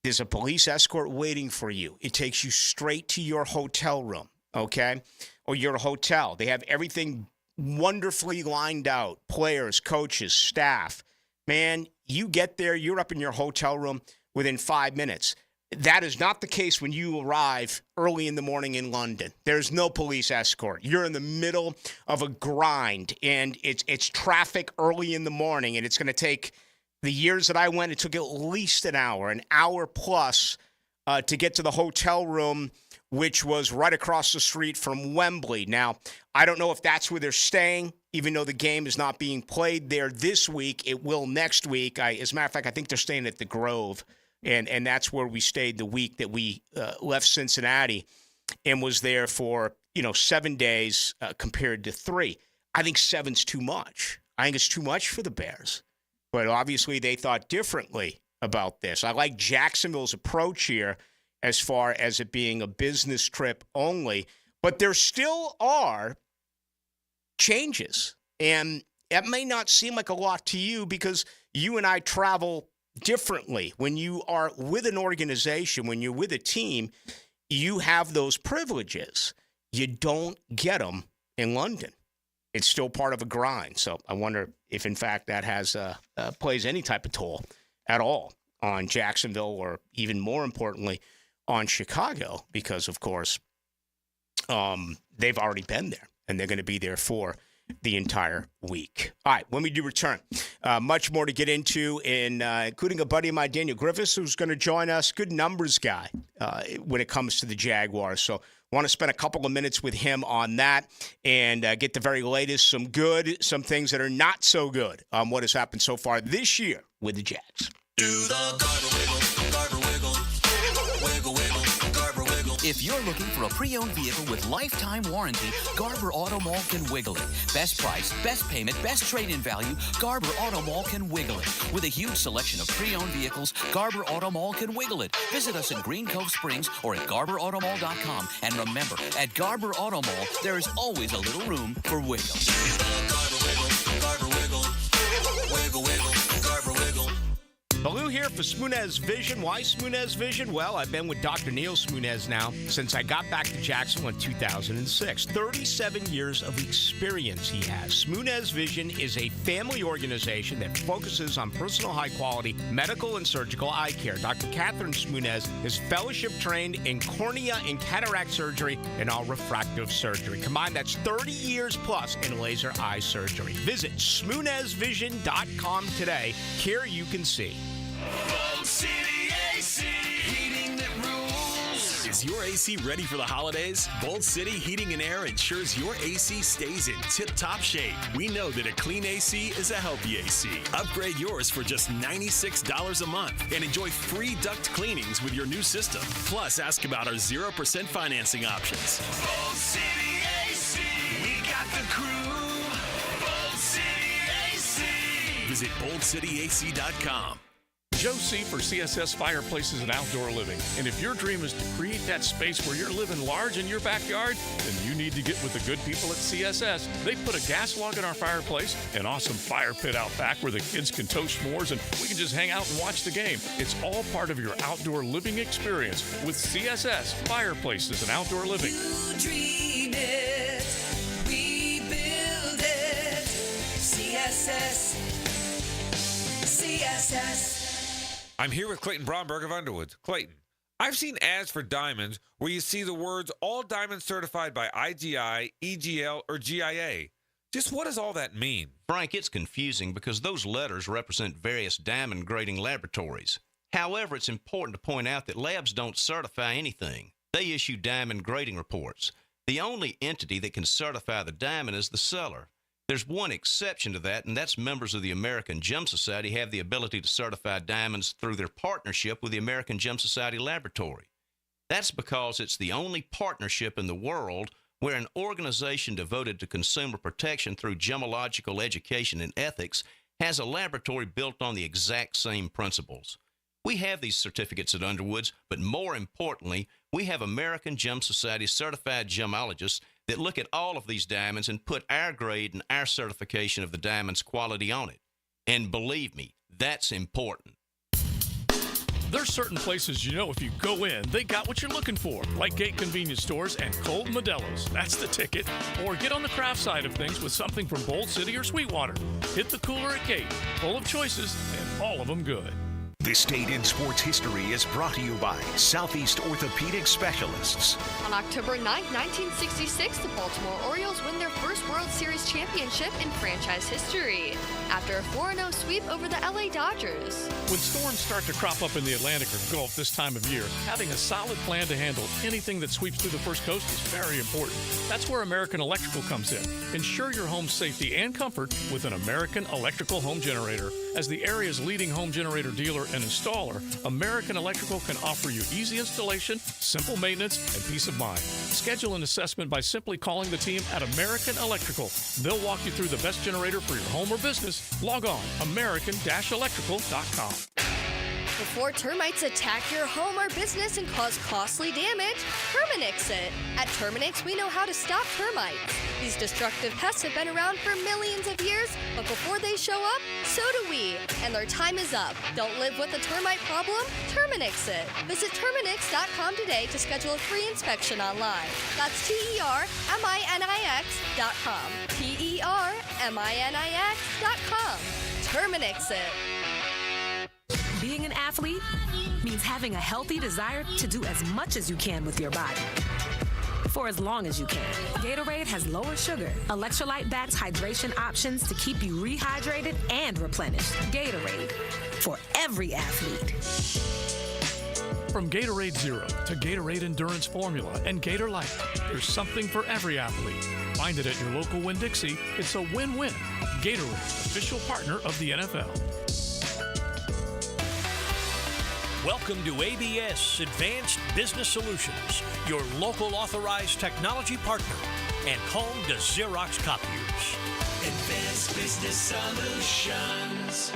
There's a police escort waiting for you. It takes you straight to your hotel room, okay, or your hotel. They have everything wonderfully lined out, players, coaches, staff. Man, you get there, you're up in your hotel room within 5 minutes. That is not the case when you arrive early in the morning in London. There's no police escort. You're in the middle of a grind, and it's traffic early in the morning, and it's going to take, the years that I went, it took at least an hour plus to get to the hotel room, which was right across the street from Wembley. Now, I don't know if that's where they're staying, even though the game is not being played there this week. It will next week. As a matter of fact, I think they're staying at the Grove, and that's where we stayed the week that we left Cincinnati and was there for, 7 days compared to 3. I think 7's too much. I think it's too much for the Bears. But obviously they thought differently about this. I like Jacksonville's approach here as far as it being a business trip only. But there still are changes. And that may not seem like a lot to you because you and I travel differently. When you are with an organization, when you're with a team, you have those privileges. You don't get them in London. It's still part of a grind. So I wonder if, in fact, that has plays any type of toll at all on Jacksonville or even more importantly on Chicago because, of course, they've already been there and they're going to be there for the entire week. All right, when we do return, much more to get into, including a buddy of mine, Daniel Griffiths, who's going to join us. Good numbers guy when it comes to the Jaguars. So want to spend a couple of minutes with him on that and get the very latest, some good, some things that are not so good on what has happened so far this year with the Jags. Do the Garber wiggle, Garber wiggle, wiggle, wiggle, Garber wiggle. If you're looking for a pre-owned vehicle with lifetime warranty, Garber Auto Mall can wiggle it. Best price, best payment, best trade-in value, Garber Auto Mall can wiggle it. With a huge selection of pre-owned vehicles, Garber Auto Mall can wiggle it. Visit us in Green Cove Springs or at GarberAutomall.com. And remember, at Garber Auto Mall, there is always a little room for wiggle. Garber wiggle, Garber wiggle, wiggle, wiggle, Garber wiggle. Ballou here for Smoonez Vision. Why Smoonez Vision? Well, I've been with Dr. Neil Smoonez now since I got back to Jacksonville in 2006. 37 years of experience he has. Smoonez Vision is a family organization that focuses on personal high-quality medical and surgical eye care. Dr. Catherine Smoonez is fellowship trained in cornea and cataract surgery and all refractive surgery. Combined, that's 30 years plus in laser eye surgery. Visit SmoonezVision.com today. Care you can see. Bolt City AC, heating that rules. Is your AC ready for the holidays? Bolt City Heating and Air ensures your AC stays in tip-top shape. We know that a clean AC is a healthy AC. Upgrade yours for just $96 a month and enjoy free duct cleanings with your new system. Plus, ask about our 0% financing options. Bolt City AC, we got the crew. Bolt City AC. Visit BoltCityAC.com. Joe C. for CSS Fireplaces and Outdoor Living. And if your dream is to create that space where you're living large in your backyard, then you need to get with the good people at CSS. They put a gas log in our fireplace, an awesome fire pit out back where the kids can toast s'mores and we can just hang out and watch the game. It's all part of your outdoor living experience with CSS Fireplaces and Outdoor Living. You dream it, we build it. CSS I'm here with Clayton Bromberg of Underwoods. Clayton, I've seen ads for diamonds where you see the words all diamonds certified by IGI, EGL, or GIA. Just what does all that mean? Frank, it's confusing because those letters represent various diamond grading laboratories. However, it's important to point out that labs don't certify anything. They issue diamond grading reports. The only entity that can certify the diamond is the seller. There's one exception to that, and that's members of the American Gem Society have the ability to certify diamonds through their partnership with the American Gem Society Laboratory. That's because it's the only partnership in the world where an organization devoted to consumer protection through gemological education and ethics has a laboratory built on the exact same principles. We have these certificates at Underwoods, but more importantly, we have American Gem Society certified gemologists that look at all of these diamonds and put our grade and our certification of the diamond's quality on it. And believe me, that's important. There's certain places you know if you go in, they got what you're looking for, like Gate Convenience Stores and Colt Modelo's. That's the ticket. Or get on the craft side of things with something from Bold City or Sweetwater. Hit the cooler at Gate, full of choices and all of them good. This Date in Sports History is brought to you by Southeast Orthopedic Specialists. On October 9, 1966, the Baltimore Orioles win their first World Series championship in franchise history after a 4-0 sweep over the LA Dodgers. When storms start to crop up in the Atlantic or Gulf this time of year, having a solid plan to handle anything that sweeps through the first coast is very important. That's where American Electrical comes in. Ensure your home's safety and comfort with an American Electrical home generator. As the area's leading home generator dealer and installer, American Electrical can offer you easy installation, simple maintenance, and peace of mind. Schedule an assessment by simply calling the team at American Electrical. They'll walk you through the best generator for your home or business. Log on, american-electrical.com. Before termites attack your home or business and cause costly damage, Terminix it. At Terminix, we know how to stop termites. These destructive pests have been around for millions of years, but before they show up, so do we. And their time is up. Don't live with a termite problem? Terminix it. Visit Terminix.com today to schedule a free inspection online. That's TERMINIX.com. TERMINIX.com. Terminix it. Being an athlete means having a healthy desire to do as much as you can with your body for as long as you can. Gatorade has lower sugar, electrolyte-backed hydration options to keep you rehydrated and replenished. Gatorade, for every athlete. From Gatorade Zero to Gatorade Endurance Formula and Gator Light, there's something for every athlete. Find it at your local Winn-Dixie. It's a win-win. Gatorade, official partner of the NFL. Welcome to ABS Advanced Business Solutions, your local authorized technology partner and home to Xerox copiers. Advanced Business Solutions.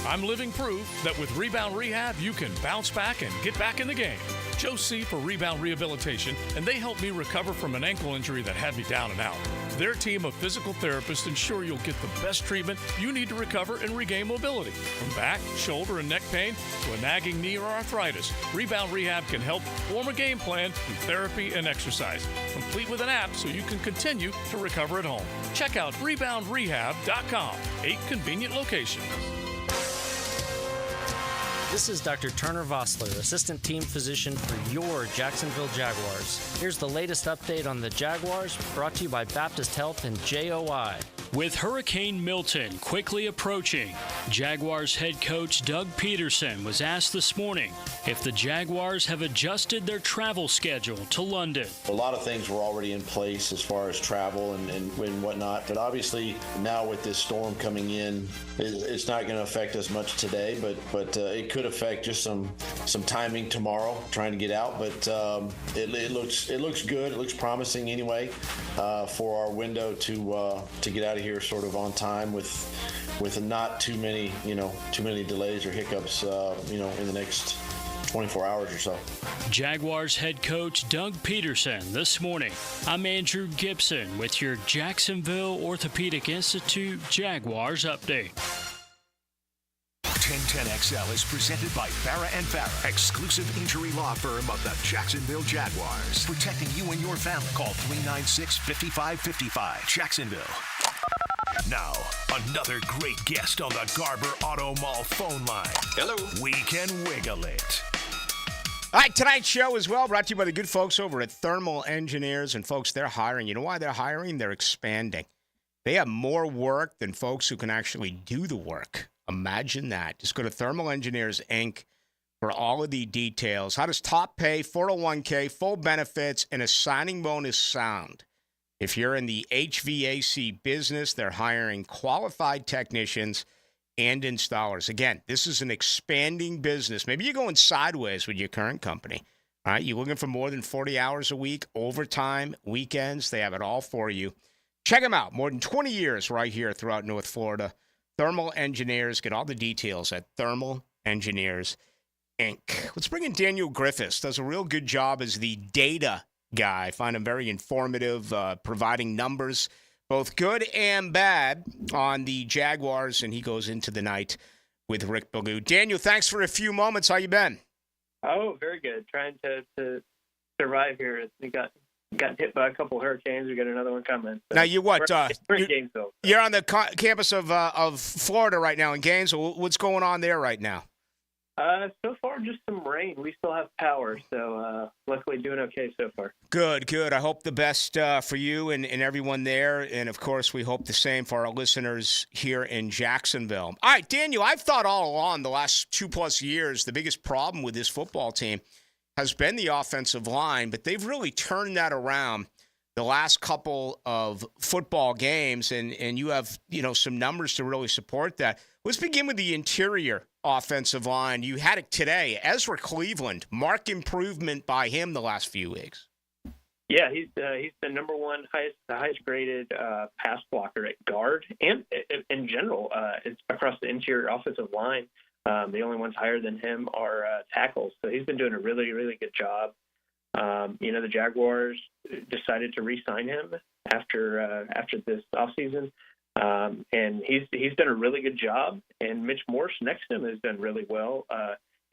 I'm living proof that with Rebound Rehab, you can bounce back and get back in the game. Joe C. for Rebound Rehabilitation, and they helped me recover from an ankle injury that had me down and out. Their team of physical therapists ensure you'll get the best treatment you need to recover and regain mobility. From back, shoulder, and neck pain to a nagging knee or arthritis, Rebound Rehab can help form a game plan through therapy and exercise, complete with an app so you can continue to recover at home. Check out reboundrehab.com. 8 convenient locations. This is Dr. Turner Vossler, Assistant Team Physician for your Jacksonville Jaguars. Here's the latest update on the Jaguars, brought to you by Baptist Health and JOI. With Hurricane Milton quickly approaching, Jaguars head coach Doug Peterson was asked this morning if the Jaguars have adjusted their travel schedule to London. A lot of things were already in place as far as travel and whatnot, but obviously now with this storm coming in, it's not going to affect us much today, but it could affect just some timing tomorrow, trying to get out. But it looks good. It looks promising anyway for our window to get out of here sort of on time with not too many delays or hiccups in the next 24 hours or so. Jaguars head coach Doug Peterson this morning. I'm Andrew Gibson with your Jacksonville Orthopedic Institute Jaguars update. 1010XL is presented by Farah & Farah, exclusive injury law firm of the Jacksonville Jaguars. Protecting you and your family. Call 396-5555. Jacksonville. Now, another great guest on the Garber Auto Mall phone line. Hello. We can wiggle it. All right, tonight's show as well brought to you by the good folks over at Thermal Engineers. And folks, they're hiring. You know why they're hiring? They're expanding. They have more work than folks who can actually do the work. Imagine that. Just go to Thermal Engineers, Inc. for all of the details. How does top pay, 401k, full benefits, and a signing bonus sound? If you're in the HVAC business, they're hiring qualified technicians and installers. Again, this is an expanding business. Maybe you're going sideways with your current company. All right, you're looking for more than 40 hours a week, overtime, weekends. They have it all for you. Check them out. More than 20 years right here throughout North Florida. Thermal Engineers. Get all the details at Thermal Engineers, Inc. Let's bring in Daniel Griffiths. Does a real good job as the data guy. I find him very informative, providing numbers, both good and bad, on the Jaguars, and he goes into the night with Rick Ballou. Daniel, thanks for a few moments. How you been? Oh, very good. Trying to survive here. We got hit by a couple hurricanes. We got another one coming. So now, you what? We're in Gainesville. So. You're on the campus of Florida right now in Gainesville. What's going on there right now? So far, just some rain. We still have power, so luckily doing okay so far. Good. I hope the best for you and everyone there. And, of course, we hope the same for our listeners here in Jacksonville. All right, Daniel, I've thought all along the last 2+ years the biggest problem with this football team has been the offensive line, but they've really turned that around the last couple of football games, and you have some numbers to really support that. Let's begin with the interior offensive line. You had it today. Ezra Cleveland, marked improvement by him the last few weeks. Yeah, he's the number one highest graded pass blocker at guard, and in general, it's across the interior offensive line. The only ones higher than him are tackles. So he's been doing a really, really good job. The Jaguars decided to re-sign him after this offseason. And he's done a really good job. And Mitch Morse next to him has done really well.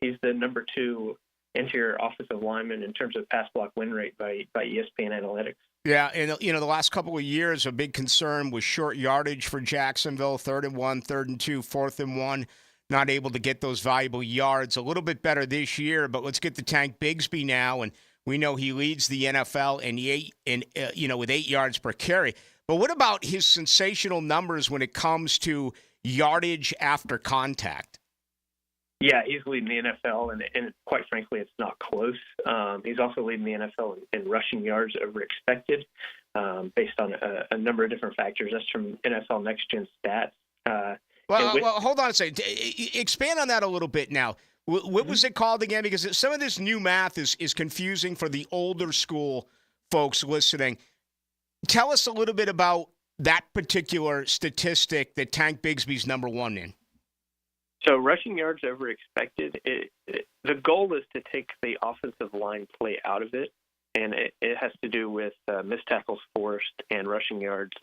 He's the number 2 interior offensive lineman in terms of pass block win rate by ESPN Analytics. Yeah, and the last couple of years, a big concern was short yardage for Jacksonville, 3rd and 1, 3rd and 2, 4th and 1. Not able to get those valuable yards. A little bit better this year, but let's get to Tank Bigsby now, and we know he leads the NFL with 8 yards per carry. But what about his sensational numbers when it comes to yardage after contact? Yeah, he's leading the NFL, and quite frankly, it's not close. He's also leading the NFL in rushing yards over expected, based on a number of different factors. That's from NFL Next Gen Stats. Well, hold on a second. Expand on that a little bit now. What was it called again? Because some of this new math is confusing for the older school folks listening. Tell us a little bit about that particular statistic that Tank Bigsby's number 1 in. So rushing yards over expected, the goal is to take the offensive line play out of it, and it has to do with missed tackles forced and rushing yards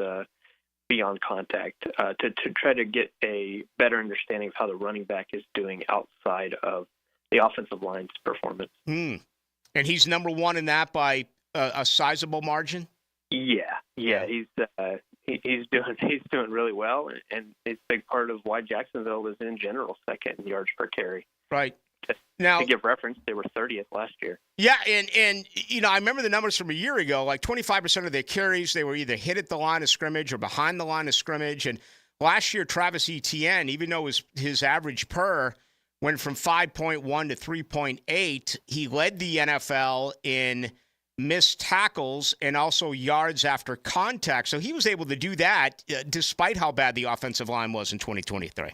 beyond contact to try to get a better understanding of how the running back is doing outside of the offensive line's performance. And he's number 1 in that by a sizable margin? Yeah, he's doing really well, and it's a big part of why Jacksonville is in general second in yards per carry. Right. Now, to give reference, they were 30th last year. Yeah, and I remember the numbers from a year ago. Like 25% of their carries, they were either hit at the line of scrimmage or behind the line of scrimmage. And last year, Travis Etienne, even though his average per went from 5.1 to 3.8, he led the NFL in missed tackles and also yards after contact. So he was able to do that despite how bad the offensive line was in 2023.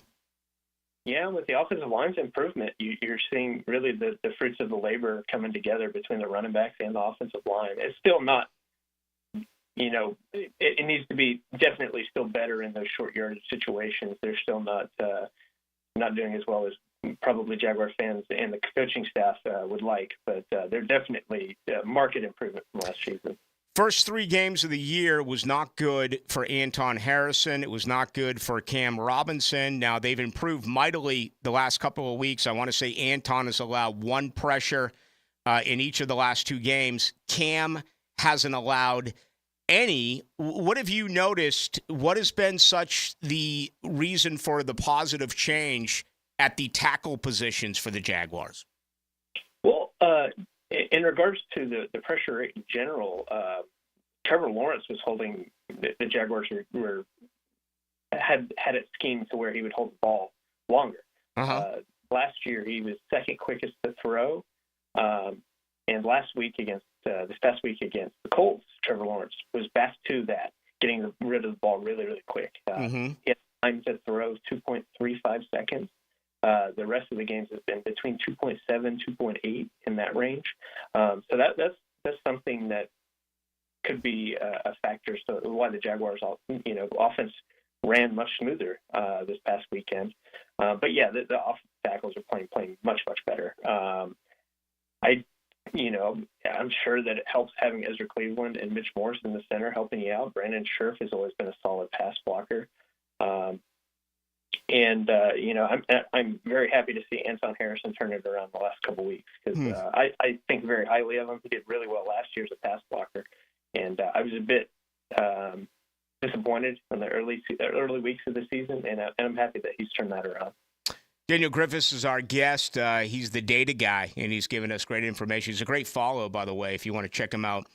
Yeah, with the offensive line's improvement, you're seeing really the fruits of the labor coming together between the running backs and the offensive line. It's still not, it needs to be definitely still better in those short yardage situations. They're still not doing as well as probably Jaguar fans and the coaching staff would like, but they're definitely market improvement from last season. First 3 games of the year was not good for Anton Harrison. It was not good for Cam Robinson. Now, they've improved mightily the last couple of weeks. I want to say Anton has allowed 1 pressure in each of the last 2 games. Cam hasn't allowed any, what have you noticed? What has been such the reason for the positive change at the tackle positions for the Jaguars? Well, in regards to the pressure rate in general, Trevor Lawrence was holding the Jaguars had it schemed to where he would hold the ball longer. Last year, he was second quickest to throw, and this past week against the Colts, Trevor Lawrence was back to that, getting rid of the ball really, really quick. He had time to throw 2.35 seconds. The rest of the games has been between 2.7, 2.8 in that range. So that's something that could be a factor. So why the Jaguars, offense ran much smoother this past weekend. But yeah, the offensive tackles are playing much better. I'm sure that it helps having Ezra Cleveland and Mitch Morris in the center helping you out. Brandon Scherf has always been a solid pass blocker. I'm very happy to see Anton Harrison turn it around the last couple of weeks because I think very highly of him. He did really well last year as a pass blocker, and I was a bit disappointed in the early weeks of the season, and I'm happy that he's turned that around. Daniel Griffiths is our guest. He's the data guy, and he's given us great information. He's a great follow, by the way. If you want to check him out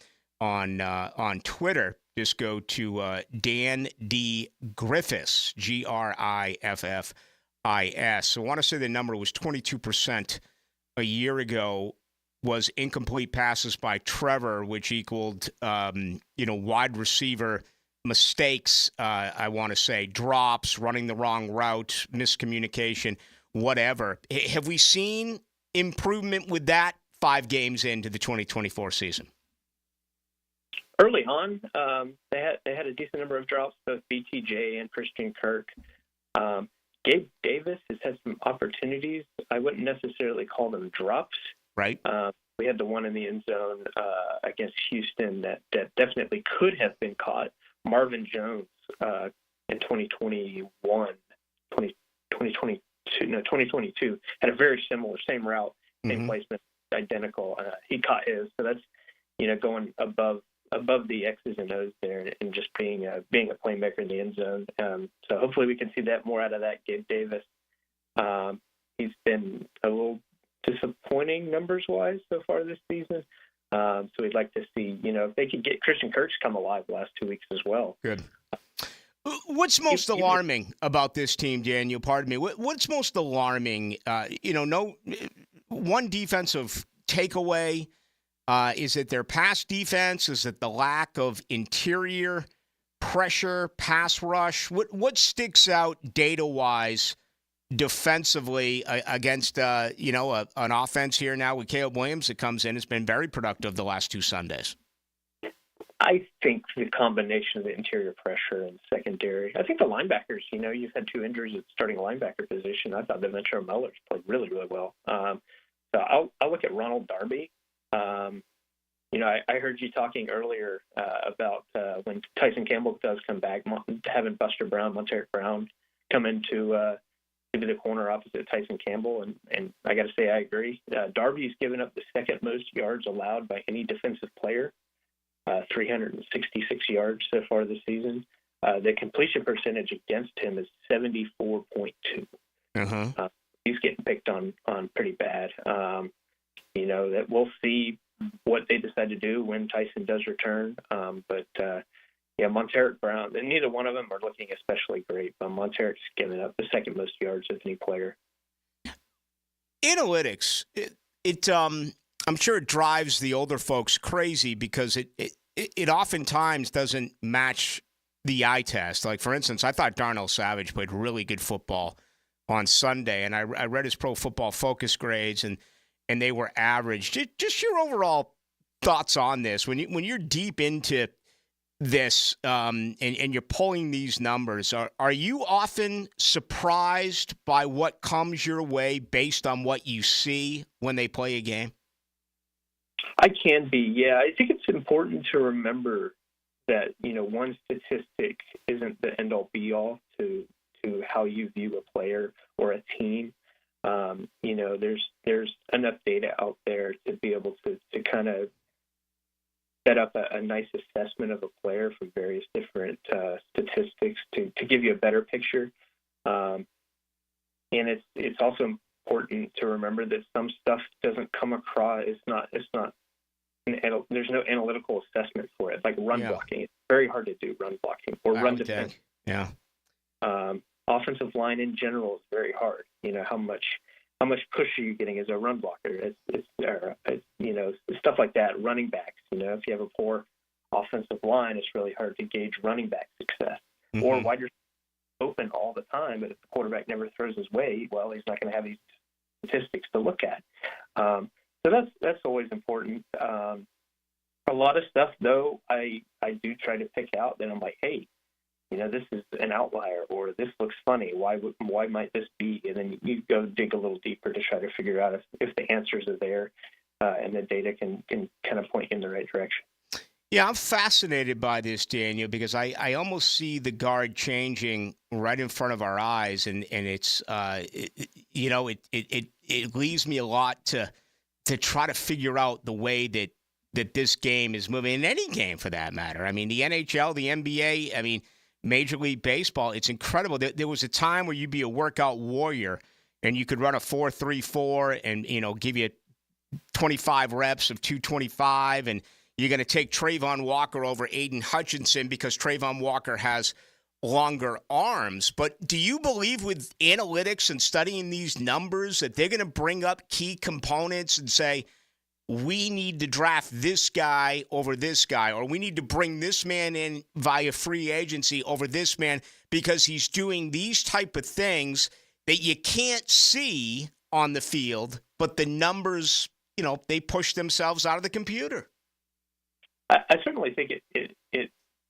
on Twitter, just go to Dan D. Griffiths, Griffis. So I want to say the number was 22% a year ago was incomplete passes by Trevor, which equaled, wide receiver mistakes, I want to say, drops, running the wrong route, miscommunication, whatever. Have we seen improvement with that 5 games into the 2024 season? Early on, they had a decent number of drops, both BTJ and Christian Kirk. Gabe Davis has had some opportunities. I wouldn't necessarily call them drops. Right. We had the one in the end zone against Houston that definitely could have been caught. Marvin Jones in 2022 had a very similar, same route, same placement, identical. He caught his. So that's, going above the X's and O's there and just being a playmaker in the end zone. So hopefully we can see that more out of that. Gabe Davis, he's been a little disappointing numbers-wise so far this season. So we'd like to see, if they could get Christian Kirk's come alive the last 2 weeks as well. Good. What's most alarming about this team, Daniel? Pardon me. What's most alarming? No one defensive takeaway. Is it their pass defense? Is it the lack of interior pressure, pass rush? What sticks out data-wise defensively against an offense here now with Caleb Williams that comes in? Has been very productive the last 2 Sundays. I think the combination of the interior pressure and secondary. I think the linebackers, you've had 2 injuries at starting linebacker position. I thought Deventure Miller's played really, really well. So I'll look at Ronald Darby. I heard you talking earlier about when Tyson Campbell does come back, having Buster Brown, Monteric Brown come into be the corner opposite Tyson Campbell, and I got to say I agree. Darby's given up the second most yards allowed by any defensive player, 366 yards so far this season. The completion percentage against him is 74.2. He's getting picked on pretty bad. That we'll see what they decide to do when Tyson does return. Monteric Brown, and neither one of them are looking especially great, but Monteric's given up the second most yards of any player. Analytics, I'm sure it drives the older folks crazy because it oftentimes doesn't match the eye test. Like, for instance, I thought Darnell Savage played really good football on Sunday, and I read his Pro Football Focus grades, and they were average. Just your overall thoughts on this. When you're deep into this and you're pulling these numbers, are you often surprised by what comes your way based on what you see when they play a game? I can be, yeah. I think it's important to remember that, one statistic isn't the end-all be-all to how you view a player or a team. There's enough data out there to be able to kind of set up a nice assessment of a player from various different statistics to give you a better picture. And it's also important to remember that some stuff doesn't come across. There's no analytical assessment for it. Like run blocking, it's very hard to do run blocking or run defense. Yeah. Offensive line in general is very hard. How much push are you getting as a run blocker? It's stuff like that. Running backs, if you have a poor offensive line, it's really hard to gauge running back success. Mm-hmm. Or wide receivers open all the time, but if the quarterback never throws his way, well, he's not going to have these statistics to look at. So that's always important. A lot of stuff, though, I do try to pick out. Then I'm like, hey, this is an outlier, or this looks funny. Why might this be? And then you go dig a little deeper to try to figure out if the answers are there, and the data can kind of point in the right direction. Yeah, I'm fascinated by this, Daniel, because I almost see the guard changing right in front of our eyes, and it's it leaves me a lot to try to figure out the way that this game is moving, in any game for that matter. I mean, the NHL, the NBA, I mean, Major League Baseball, it's incredible. There was a time where you'd be a workout warrior and you could run a 4.34 and, give you 25 reps of 225, and you're going to take Trayvon Walker over Aiden Hutchinson because Trayvon Walker has longer arms. But do you believe with analytics and studying these numbers that they're going to bring up key components and say, we need to draft this guy over this guy, or we need to bring this man in via free agency over this man because he's doing these type of things that you can't see on the field, but the numbers, they push themselves out of the computer? I certainly think it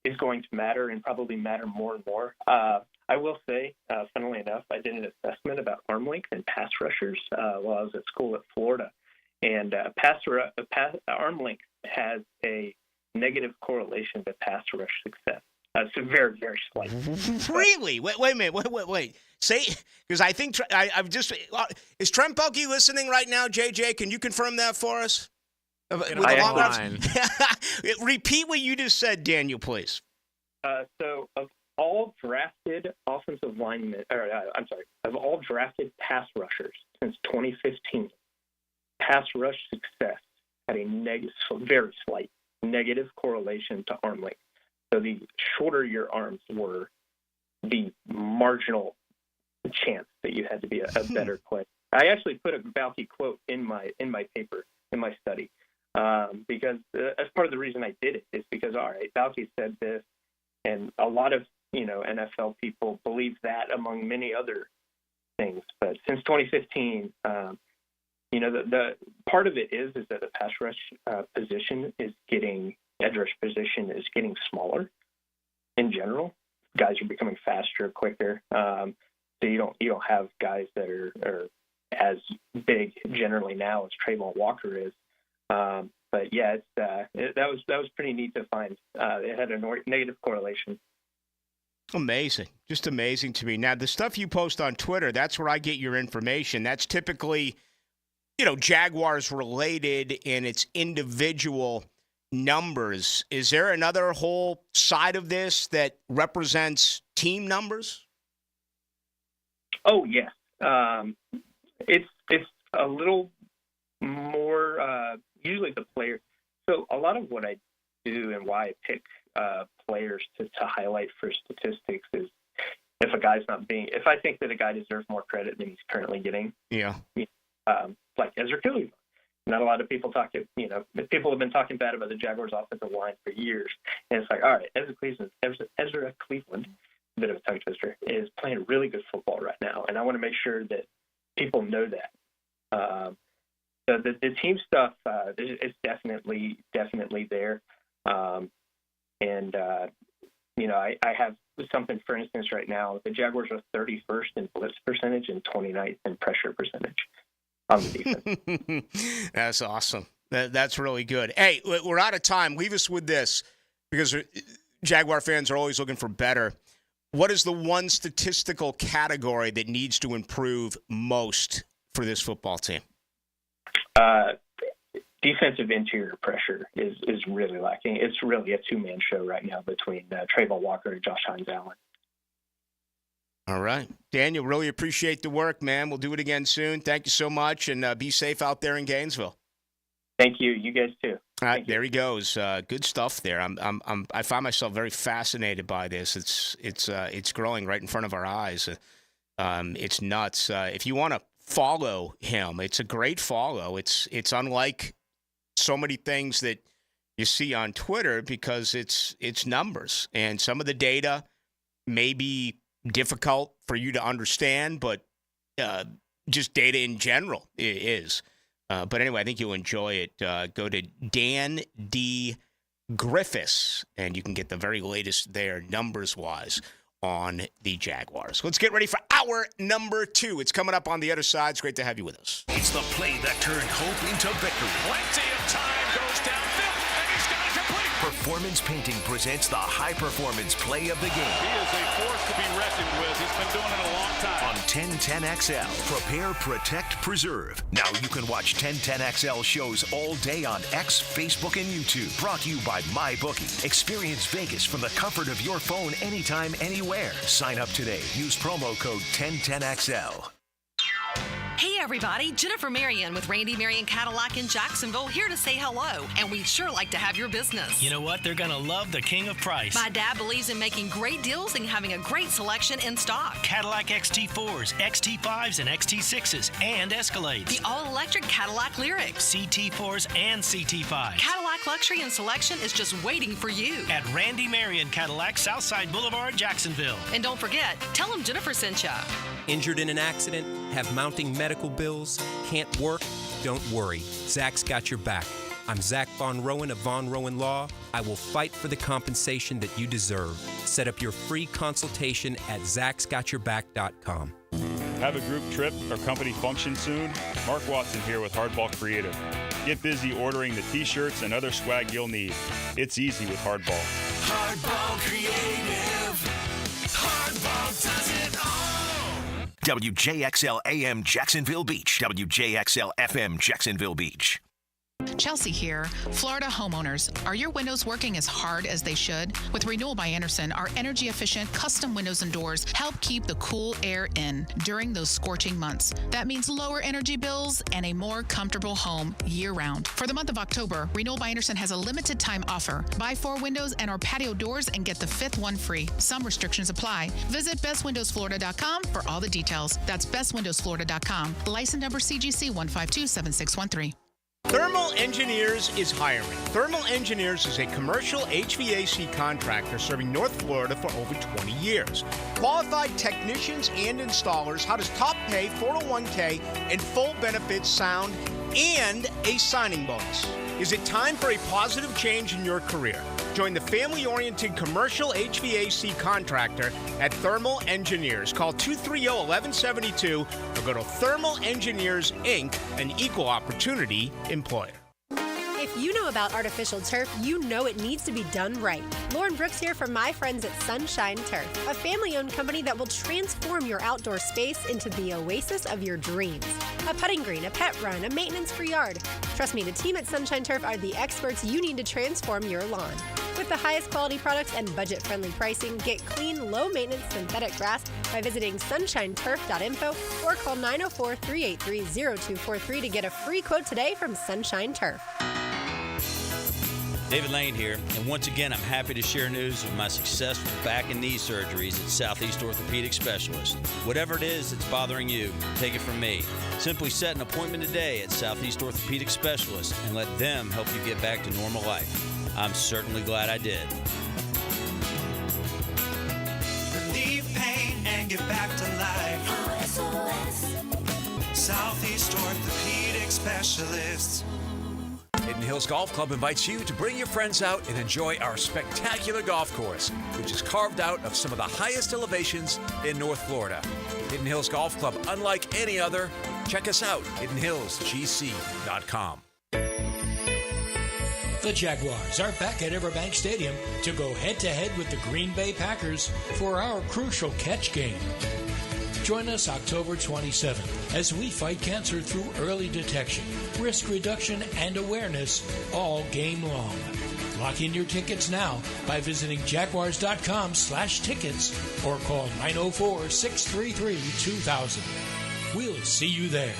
is going to matter, and probably matter more and more. I will say, funnily enough, I did an assessment about arm length and pass rushers while I was at school at Florida. And arm length has a negative correlation to pass rush success. It's very, very slight. Really? Wait a minute. Wait. Say, because I think I've just is Trent Baalke listening right now? JJ, can you confirm that for us? Repeat what you just said, Daniel, please. So of all drafted offensive linemen, of all drafted pass rushers since 2015. Pass rush success had a very slight negative correlation to arm length. So the shorter your arms were, the marginal chance that you had to be a better player. I actually put a Baalke quote in my paper, in my study, because as part of the reason I did it is because, all right, Baalke said this, and a lot of NFL people believe that, among many other things. But since 2015. The part of it is that the pass rush position is edge rush position is getting smaller in general. Guys are becoming faster, quicker. So you don't have guys that are as big generally now as Trayvon Walker is. But yeah, that was pretty neat to find. It had a negative correlation. Amazing. Just amazing to me. Now, the stuff you post on Twitter, that's where I get your information. That's typically Jaguars related in its individual numbers. Is there another whole side of this that represents team numbers? Oh, yes. It's a little more usually the player. So a lot of what I do and why I pick players to highlight for statistics is if I think that a guy deserves more credit than he's currently getting. Yeah. Like Ezra Cleveland. Not a lot of people people have been talking bad about the Jaguars' offensive line for years. And it's like, all right, Ezra Cleveland, a bit of a tongue twister, is playing really good football right now. And I want to make sure that people know that. So the team stuff is definitely there. I have something, for instance, right now. The Jaguars are 31st in blitz percentage and 29th in pressure percentage on the defense. That's awesome. That's really good. Hey, we're out of time. Leave us with this, because Jaguar fans are always looking for better. What is the one statistical category that needs to improve most for this football team? defensive interior pressure is really lacking. It's really a two-man show right now between Trayvon Walker and Josh Hines-Allen. All right. Daniel, really appreciate the work, man. We'll do it again soon. Thank you so much, and be safe out there in Gainesville. Thank you. You guys too. All right, there he goes. Good stuff there. I find myself very fascinated by this. It's growing right in front of our eyes. It's nuts. If you want to follow him, it's a great follow. It's unlike so many things that you see on Twitter because it's numbers, and some of the data may be difficult for you to understand, but just data in general is. But anyway, I think you'll enjoy it. Go to Dan D. Griffiths, and you can get the very latest there, numbers-wise, on the Jaguars. Let's get ready for hour number 2. It's coming up on the other side. It's great to have you with us. It's the play that turned hope into victory. Plenty of time, goes downfield, and he's got it complete. Performance Painting presents the high-performance play of the game. He is a force to be reckoned with. He's been doing it a long time. On 1010XL, prepare, protect, preserve. Now you can watch 1010XL shows all day on X, Facebook, and YouTube. Brought to you by MyBookie. Experience Vegas from the comfort of your phone anytime, anywhere. Sign up today. Use promo code 1010XL. Hey everybody, Jennifer Marion with Randy Marion Cadillac in Jacksonville here to say hello, and we'd sure like to have your business. You know what? They're going to love the king of price. My dad believes in making great deals and having a great selection in stock. Cadillac XT4s, XT5s, and XT6s, and Escalades. The all-electric Cadillac Lyriq. CT4s and CT5s. Cadillac luxury and selection is just waiting for you. At Randy Marion Cadillac, Southside Boulevard, Jacksonville. And don't forget, tell them Jennifer sent ya. Injured in an accident? Have mounting medical bills? Can't work? Don't worry. Zach's got your back. I'm Zach Von Rowan of Von Rowan Law. I will fight for the compensation that you deserve. Set up your free consultation at zachsgotyourback.com. Have a group trip or company function soon? Mark Watson here with Hardball Creative. Get busy ordering the t-shirts and other swag you'll need. It's easy with Hardball. Hardball Creative. Hardball does it all. WJXL AM Jacksonville Beach. WJXL FM Jacksonville Beach. Chelsea here. Florida homeowners, are your windows working as hard as they should? With Renewal by Andersen, our energy-efficient custom windows and doors help keep the cool air in during those scorching months. That means lower energy bills and a more comfortable home year-round. For the month of October, Renewal by Andersen has a limited time offer. Buy 4 windows and our patio doors and get the 5th one free. Some restrictions apply. Visit bestwindowsflorida.com for all the details. That's bestwindowsflorida.com. License number CGC 1527613. Thermal Engineers is hiring. Thermal Engineers is a commercial HVAC contractor serving North Florida for over 20 years. Qualified technicians and installers. How does top pay, 401k, and full benefits sound? And a signing bonus. Is it time for a positive change in your career? Join the family-oriented commercial HVAC contractor at Thermal Engineers. Call 230-1172 or go to Thermal Engineers, Inc., an equal opportunity employer. If you know about artificial turf, you know it needs to be done right. Lauren Brooks here from my friends at Sunshine Turf, a family-owned company that will transform your outdoor space into the oasis of your dreams. A putting green, a pet run, a maintenance-free yard. Trust me, the team at Sunshine Turf are the experts you need to transform your lawn. With the highest quality products and budget-friendly pricing, get clean, low-maintenance synthetic grass by visiting sunshineturf.info or call 904-383-0243 to get a free quote today from Sunshine Turf. David Lane here, and once again, I'm happy to share news of my successful back and knee surgeries at Southeast Orthopedic Specialist. Whatever it is that's bothering you, take it from me. Simply set an appointment today at Southeast Orthopedic Specialist and let them help you get back to normal life. I'm certainly glad I did. Relieve pain and get back to life. Southeast Orthopedic Specialists. Hidden Hills Golf Club invites you to bring your friends out and enjoy our spectacular golf course, which is carved out of some of the highest elevations in North Florida. Hidden Hills Golf Club, unlike any other. Check us out, hiddenhillsgc.com. The Jaguars are back at Everbank Stadium to go head-to-head with the Green Bay Packers for our crucial catch game. Join us October 27th as we fight cancer through early detection, risk reduction, and awareness all game long. Lock in your tickets now by visiting jaguars.com/tickets or call 904-633-2000. We'll see you there.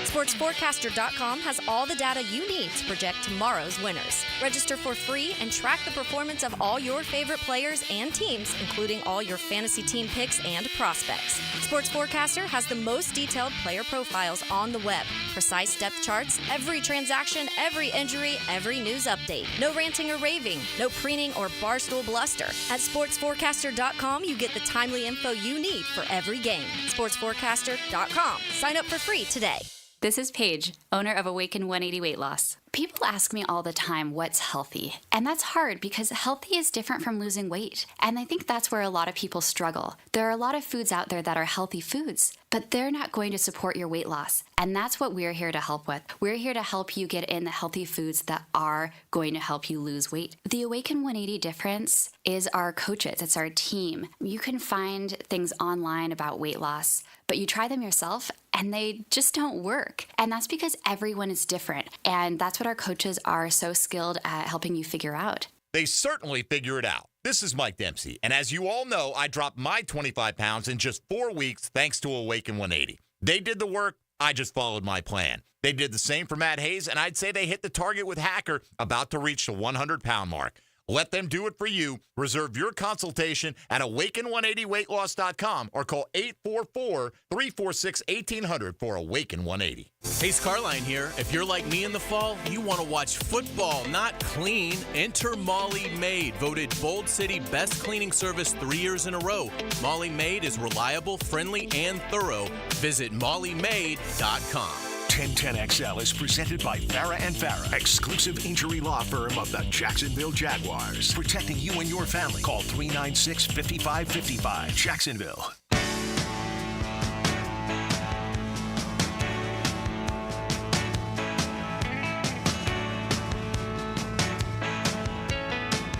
SportsForecaster.com has all the data you need to project tomorrow's winners. Register for free and track the performance of all your favorite players and teams, including all your fantasy team picks and prospects. Sports Forecaster has the most detailed player profiles on the web, precise depth charts, every transaction, every injury, every news update. No ranting or raving, no preening or barstool bluster. At SportsForecaster.com, you get the timely info you need for every game. SportsForecaster.com. Sign up for free today. This is Paige, owner of Awaken 180 Weight Loss. People ask me all the time what's healthy, and that's hard because healthy is different from losing weight. And I think that's where a lot of people struggle. There are a lot of foods out there that are healthy foods, but they're not going to support your weight loss. And that's what we're here to help with. We're here to help you get in the healthy foods that are going to help you lose weight. The Awaken 180 difference is our coaches. It's our team. You can find things online about weight loss, but you try them yourself and they just don't work. And that's because everyone is different. And that's what our coaches are so skilled at helping you figure out. They certainly figure it out. This is Mike Dempsey. And as you all know, I dropped my 25 pounds in just 4 weeks thanks to Awaken 180. They did the work. I just followed my plan. They did the same for Matt Hayes, and I'd say they hit the target with Hacker, about to reach the 100-pound mark. Let them do it for you. Reserve your consultation at awaken180weightloss.com or call 844-346-1800 for Awaken 180. Hey, Scarline here. If you're like me in the fall, you want to watch football, not clean. Enter Molly Maid, voted Bold City Best Cleaning Service 3 years in a row. Molly Maid is reliable, friendly, and thorough. Visit mollymaid.com. 1010XL is presented by Farah & Farah, exclusive injury law firm of the Jacksonville Jaguars. Protecting you and your family. Call 396-5555. Jacksonville.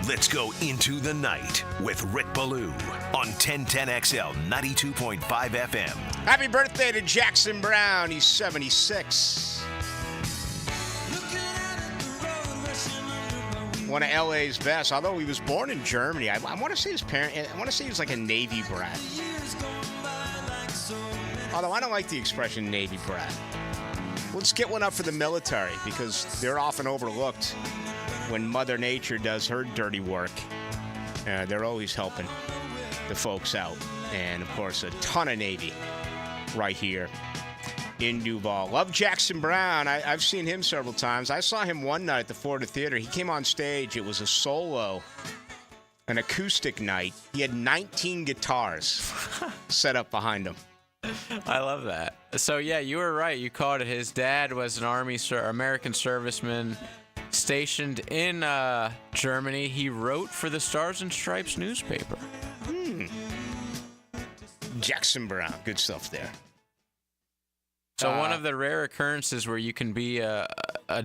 Let's go into the night with Rick Ballou on 1010XL 92.5 FM. Happy birthday to Jackson Brown. He's 76. One of LA's best, although he was born in Germany. I want to say his parent, I want to say he was like a Navy brat. Although I don't like the expression Navy brat. Let's get one up for the military because they're often overlooked when Mother Nature does her dirty work. They're always helping the folks out. And, of course, a ton of Navy right here in Duval. Love Jackson Brown. I've seen him several times. I saw him one night at the Florida Theater. He came on stage. It was a solo, an acoustic night. He had 19 guitars set up behind him. I love that. So, yeah, you were right. You called it. His dad was an American serviceman stationed in Germany. He wrote for the Stars and Stripes newspaper. Jackson Brown. Good stuff there. So one of the rare occurrences where you can be a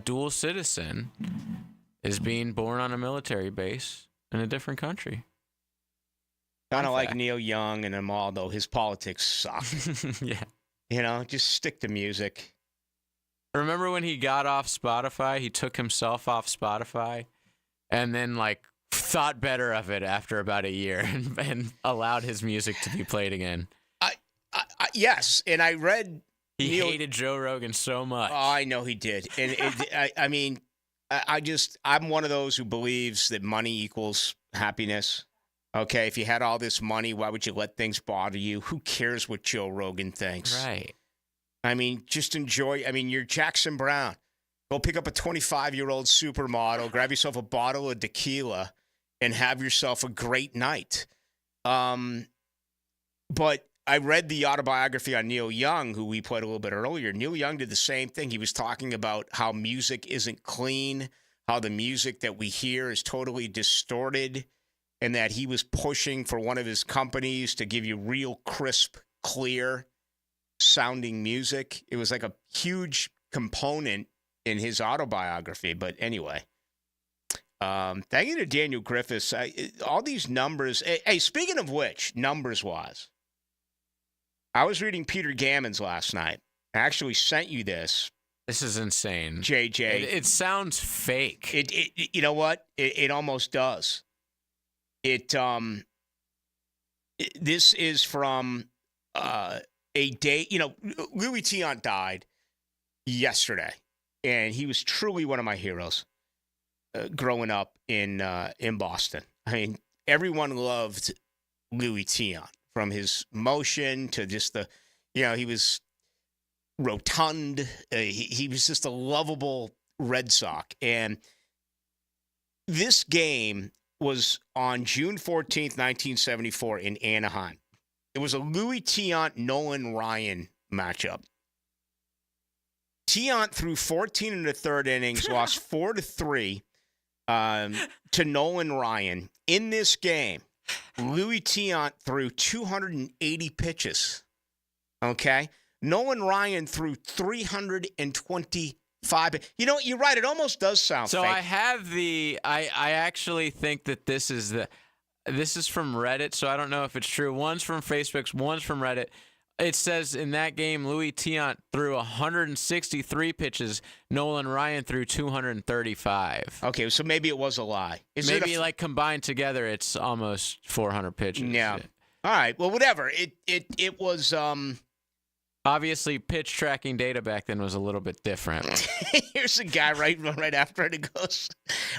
dual citizen is being born on a military base in a different country. Kind of like Neil Young and them all, though. His politics suck. Yeah. You know, just stick to music. Remember when he got off Spotify? He took himself off Spotify and then, thought better of it after about a year and allowed his music to be played again. Yes, and I read... He hated Joe Rogan so much. Oh, I know he did. And I'm one of those who believes that money equals happiness. Okay, if you had all this money, why would you let things bother you? Who cares what Joe Rogan thinks? Right. I mean, just enjoy. I mean, you're Jackson Brown. Go pick up a 25-year-old supermodel, grab yourself a bottle of tequila, and have yourself a great night. But I read the autobiography on Neil Young, who we played a little bit earlier. Neil Young did the same thing. He was talking about how music isn't clean, how the music that we hear is totally distorted, and that he was pushing for one of his companies to give you real, crisp, clear sounding music. It was like a huge component in his autobiography. But anyway, Thank you to Daniel Griffiths. All these numbers. Hey, speaking of which, numbers-wise, I was reading Peter Gammons last night. I actually sent you this. This is insane. JJ. It sounds fake. It you know what? It almost does. This is from a day, Louis Tiant died yesterday, and he was truly one of my heroes growing up in Boston. I mean, everyone loved Louis Tiant, from his motion to just he was rotund. He was just a lovable Red Sox. And this game was on June 14th, 1974 in Anaheim. It was a Louis Tiant, Nolan Ryan matchup. Tiant threw 14 in the third innings, lost 4-3 to Nolan Ryan. In this game, Louis Tiant threw 280 pitches. Okay? Nolan Ryan threw 325. You know what? You're right. It almost does sound so fake. I have I actually think that this is from Reddit, so I don't know if it's true. One's from Facebook, one's from Reddit. It says in that game, Louis Tiant threw 163 pitches. Nolan Ryan threw 235. Okay, so maybe it was a lie. Maybe like combined together, it's almost 400 pitches. Yeah. All right. Well, whatever. It was. Obviously, pitch tracking data back then was a little bit different. Here's a guy right after it goes.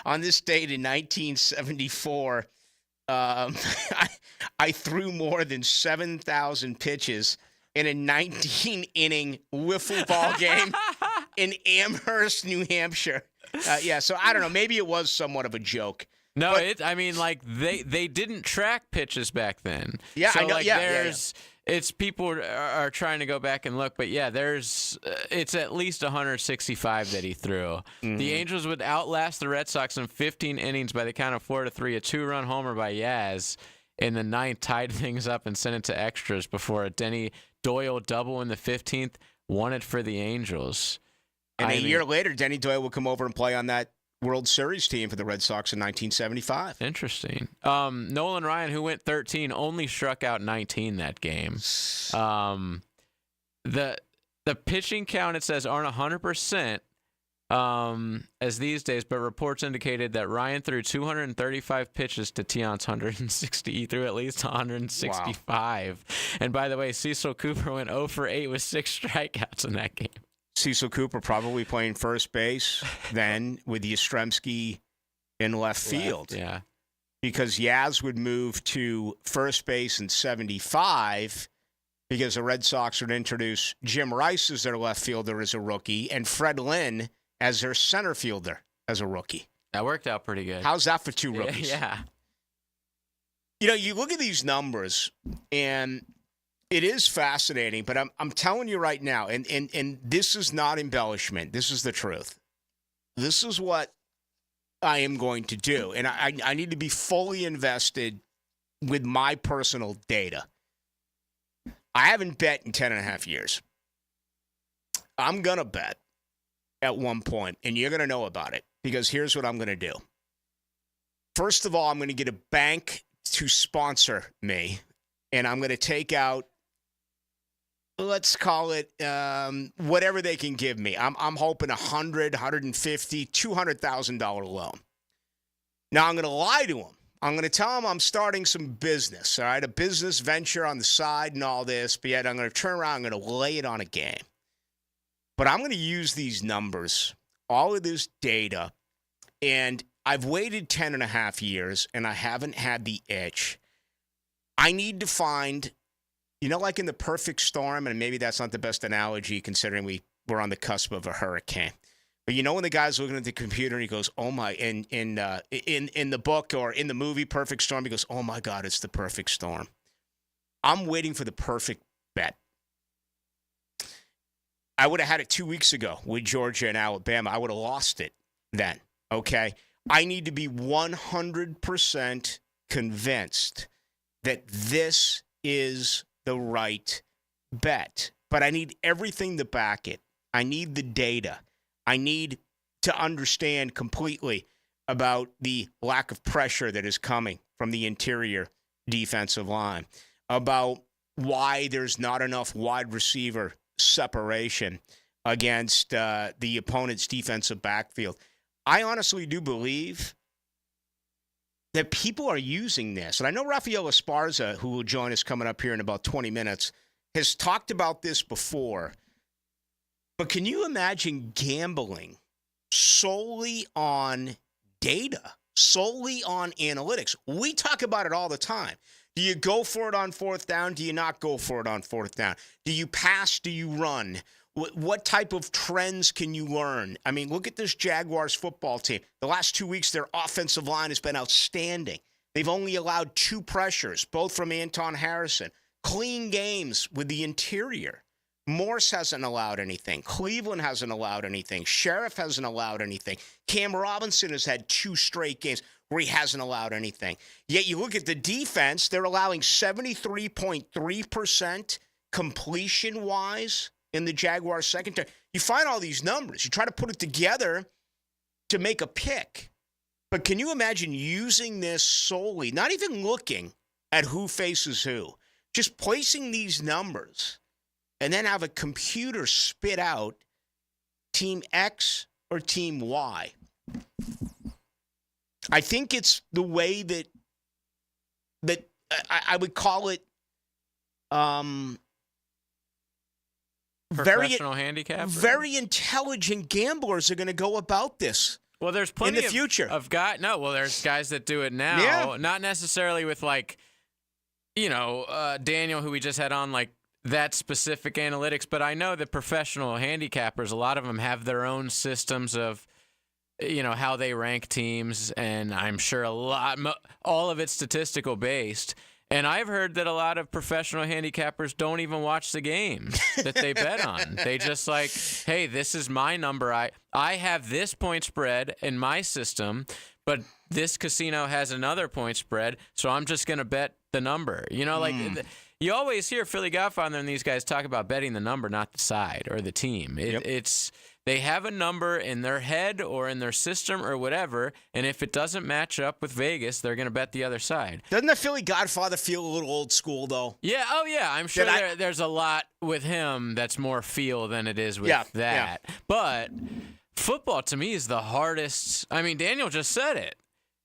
On this date in 1974, I threw more than 7,000 pitches in a 19-inning wiffle ball game in Amherst, New Hampshire. So I don't know. Maybe it was somewhat of a joke. No, they didn't track pitches back then. Yeah, so I know. Like it's people are trying to go back and look, but it's at least 165 that he threw. Mm-hmm. The Angels would outlast the Red Sox in 15 innings by the count of 4-3. A 2-run homer by Yaz in the ninth tied things up and sent it to extras before a Denny Doyle double in the 15th won it for the Angels. And a year later, Denny Doyle would come over and play on that World Series team for the Red Sox in 1975. Interesting. Nolan Ryan, who went 13, only struck out 19 that game. The pitching count, it says, aren't 100% as these days, but reports indicated that Ryan threw 235 pitches to Tiant's 160. He threw at least 165. Wow. And by the way, Cecil Cooper went 0 for 8 with 6 strikeouts in that game. Cecil Cooper probably playing first base then with Yastrzemski in left field. Yeah. Because Yaz would move to first base in 75 because the Red Sox would introduce Jim Rice as their left fielder as a rookie and Fred Lynn as their center fielder as a rookie. That worked out pretty good. How's that for two rookies? Yeah. You look at these numbers and it is fascinating, but I'm telling you right now, and this is not embellishment. This is the truth. This is what I am going to do, and I need to be fully invested with my personal data. I haven't bet in 10.5 years. I'm going to bet at one point, and you're going to know about it, because here's what I'm going to do. First of all, I'm going to get a bank to sponsor me, and I'm going to take out, let's call it whatever they can give me. I'm hoping $100,000, $150,000, $200,000 loan. Now, I'm going to lie to them. I'm going to tell them I'm starting some business, all right, a business venture on the side and all this, but yet I'm going to turn around, I'm going to lay it on a game. But I'm going to use these numbers, all of this data, and I've waited 10.5 years, and I haven't had the itch. I need to find, like in the perfect storm, and maybe that's not the best analogy considering we're on the cusp of a hurricane. But when the guy's looking at the computer and he goes, "Oh my!" In the book or in the movie Perfect Storm, he goes, "Oh my God, it's the perfect storm." I'm waiting for the perfect bet. I would have had it 2 weeks ago with Georgia and Alabama. I would have lost it then. Okay, I need to be 100% convinced that this is the right bet. But I need everything to back it. I need the data. I need to understand completely about the lack of pressure that is coming from the interior defensive line, about why there's not enough wide receiver separation against the opponent's defensive backfield. I honestly do believe that people are using this. And I know Rafael Esparza, who will join us coming up here in about 20 minutes, has talked about this before. But can you imagine gambling solely on data, solely on analytics? We talk about it all the time. Do you go for it on fourth down? Do you not go for it on fourth down? Do you pass? Do you run? What type of trends can you learn? I mean, look at this Jaguars football team. The last 2 weeks, their offensive line has been outstanding. They've only allowed 2 pressures, both from Anton Harrison. Clean games with the interior. Morse hasn't allowed anything. Cleveland hasn't allowed anything. Sheriff hasn't allowed anything. Cam Robinson has had 2 straight games where he hasn't allowed anything. Yet you look at the defense, they're allowing 73.3% completion-wise in the Jaguars secondary. You find all these numbers. You try to put it together to make a pick. But can you imagine using this solely, not even looking at who faces who, just placing these numbers and then have a computer spit out team X or team Y? I think it's the way that I would call it professional handicap. Very intelligent gamblers are going to go about this. Well, there's plenty in the future of guys. No, well, there's guys that do it now. Not necessarily with Daniel, who we just had on, like that specific analytics. But I know that professional handicappers, a lot of them have their own systems of, how they rank teams, and I'm sure all of it's statistical based. And I've heard that a lot of professional handicappers don't even watch the games that they bet on. They just like, hey, this is my number. I have this point spread in my system, but this casino has another point spread, so I'm just going to bet the number. You always hear Philly Godfather and these guys talk about betting the number, not the side or the team. It's they have a number in their head or in their system or whatever, and if it doesn't match up with Vegas, they're going to bet the other side. Doesn't the Philly Godfather feel a little old school, though? Yeah, I'm sure there's a lot with him that's more feel than it is with that. Yeah. But football, to me, is the hardest. I mean, Daniel just said it.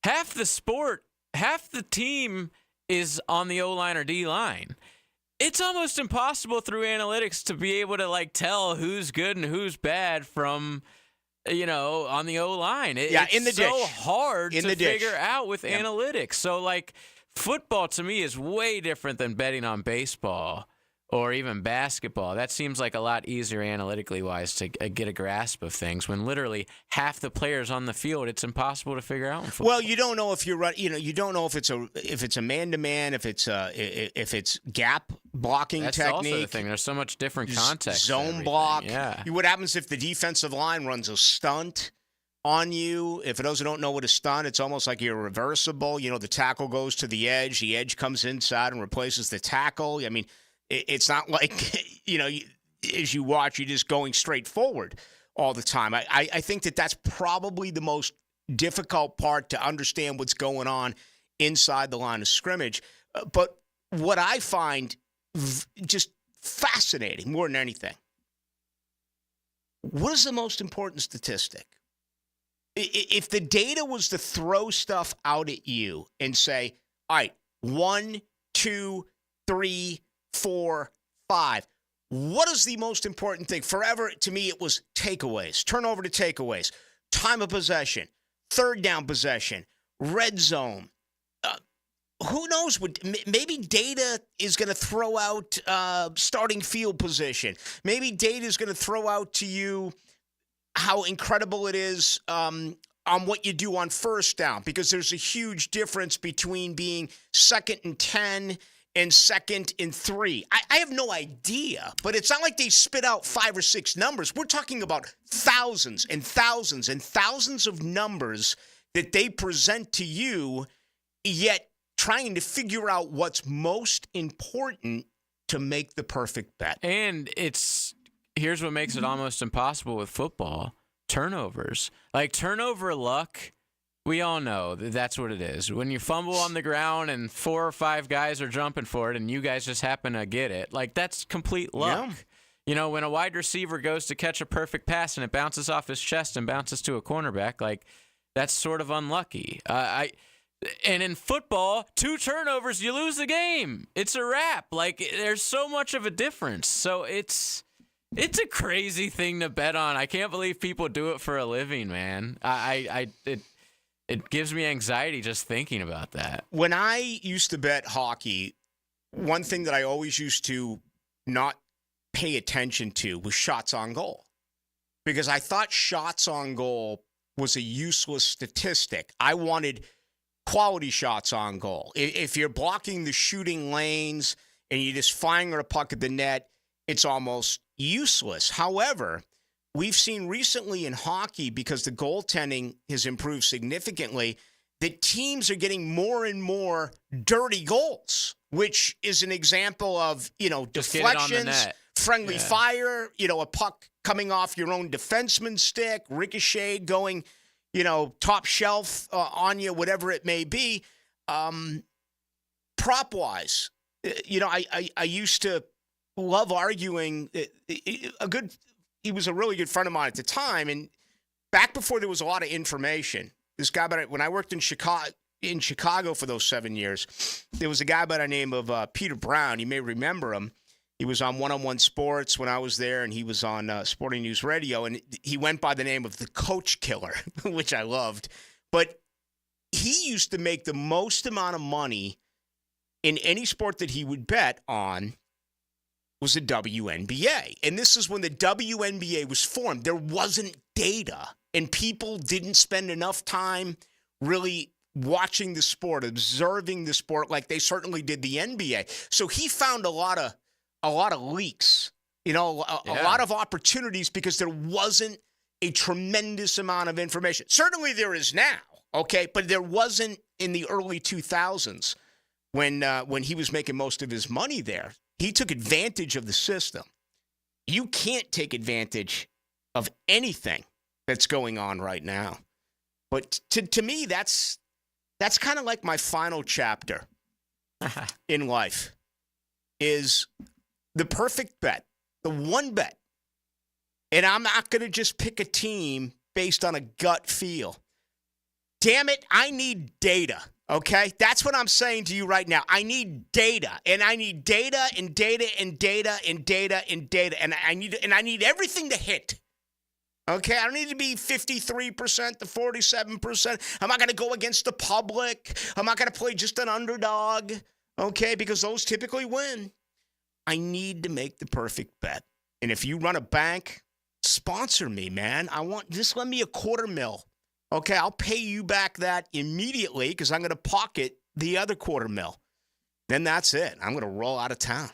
Half the team is on the O-line or D-line. It's almost impossible through analytics to be able to tell who's good and who's bad from, on the O-line. It's in the so dish. Hard to figure out with analytics. So football to me is way different than betting on baseball or even basketball. That seems like a lot easier analytically wise to get a grasp of things. When literally half the players on the field, it's impossible to figure out in football. Well, you don't know if you're right. You don't know if it's a man-to-man, if it's gap blocking That's technique. That's also the thing. There's so much different context. Zone block. Yeah. What happens if the defensive line runs a stunt on you? If those who don't know what a stunt, it's almost like you're reversible. The tackle goes to the edge comes inside and replaces the tackle. I mean, it's not like, as you watch, you're just going straight forward all the time. I think that's probably the most difficult part to understand what's going on inside the line of scrimmage. But what I find just fascinating more than anything, what is the most important statistic? If the data was to throw stuff out at you and say, all right, 1, 2, 3, 4, 5. What is the most important thing? Forever, to me, it was takeaways, turnover to takeaways, time of possession, third down possession, red zone. Who knows? Maybe data is going to throw out starting field position. Maybe data is going to throw out to you how incredible it is on what you do on first down, because there's a huge difference between being 2nd and 10 and 2nd and 3. I have no idea, but it's not like they spit out 5 or 6 numbers. We're talking about thousands and thousands and thousands of numbers that they present to you, yet trying to figure out what's most important to make the perfect bet. And here's what makes it almost impossible with football: turnovers. Turnover luck We all know that's what it is. When you fumble on the ground and 4 or 5 guys are jumping for it and you guys just happen to get it, like that's complete luck. Yeah. You know, when a wide receiver goes to catch a perfect pass and it bounces off his chest and bounces to a cornerback, like that's sort of unlucky. And in football, 2 turnovers, you lose the game. It's a wrap. Like there's so much of a difference. So it's a crazy thing to bet on. I can't believe people do it for a living, man. It gives me anxiety just thinking about that. When I used to bet hockey, one thing that I always used to not pay attention to was shots on goal, because I thought shots on goal was a useless statistic. I wanted quality shots on goal. If you're blocking the shooting lanes and you just fire a puck at the net, it's almost useless. However, we've seen recently in hockey, because the goaltending has improved significantly, that teams are getting more and more dirty goals, which is an example of, Just get it on the deflections, net. friendly fire, a puck coming off your own defenseman's stick, ricochet going, top shelf on you, whatever it may be. Prop-wise, I used to love arguing. He was a really good friend of mine at the time, and back before there was a lot of information, this guy, when I worked in Chicago for those 7 years, there was a guy by the name of Peter Brown. You may remember him. He was on One-on-One Sports when I was there, and he was on Sporting News Radio, and he went by the name of the Coach Killer, which I loved. But he used to make the most amount of money in any sport that he would bet on was the WNBA. And this is when the WNBA was formed. There wasn't data, and people didn't spend enough time really watching the sport, observing the sport like they certainly did the NBA. So he found a lot of leaks, a lot of opportunities, because there wasn't a tremendous amount of information. Certainly there is now, okay, but there wasn't in the early 2000s when he was making most of his money there. He took advantage of the system. You can't take advantage of anything that's going on right now. But to me, that's kind of like my final chapter in life, is the perfect bet, the one bet. And I'm not going to just pick a team based on a gut feel. Damn it, I need data. Okay, that's what I'm saying to you right now. I need data, and I need data and data and data and data and data, and I need everything to hit. Okay, I don't need to be 53% to 47%. I'm not going to go against the public. I'm not going to play just an underdog. Okay, because those typically win. I need to make the perfect bet, and if you run a bank, sponsor me, man. Just lend me $250,000. Okay, I'll pay you back that immediately, because I'm going to pocket the other $250,000. Then that's it. I'm going to roll out of town.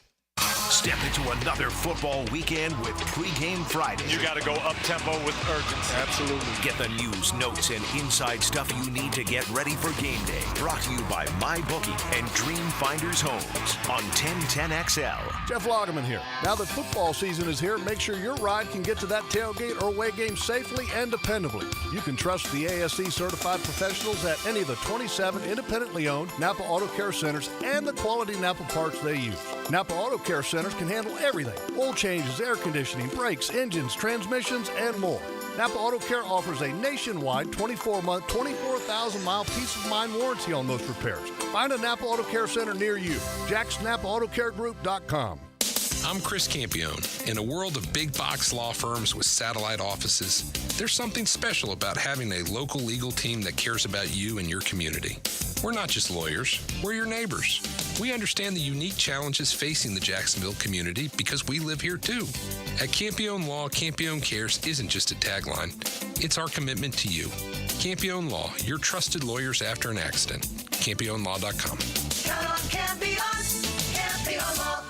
Step into another football weekend with Pregame Friday. You got to go up-tempo with urgency. Absolutely. Get the news, notes, and inside stuff you need to get ready for game day. Brought to you by MyBookie and Dream Finders Homes on 1010XL. Jeff Lagerman here. Now that football season is here, make sure your ride can get to that tailgate or away game safely and dependably. You can trust the ASE certified professionals at any of the 27 independently owned Napa Auto Care Centers and the quality Napa parts they use. Napa Auto Care Centers can handle everything: oil changes, air conditioning, brakes, engines, transmissions, and more. Napa Auto Care offers a nationwide 24-month, 24,000-mile peace of mind warranty on most repairs. Find a Napa Auto Care Center near you. JacksNapaAutoCareGroup.com. I'm Chris Campione. In a world of big box law firms with satellite offices, there's something special about having a local legal team that cares about you and your community. We're not just lawyers, we're your neighbors. We understand the unique challenges facing the Jacksonville community because we live here too. At Campione Law, Campione Cares isn't just a tagline, it's our commitment to you. Campione Law, your trusted lawyers after an accident. CampioneLaw.com. Count on Campione, Campione Law.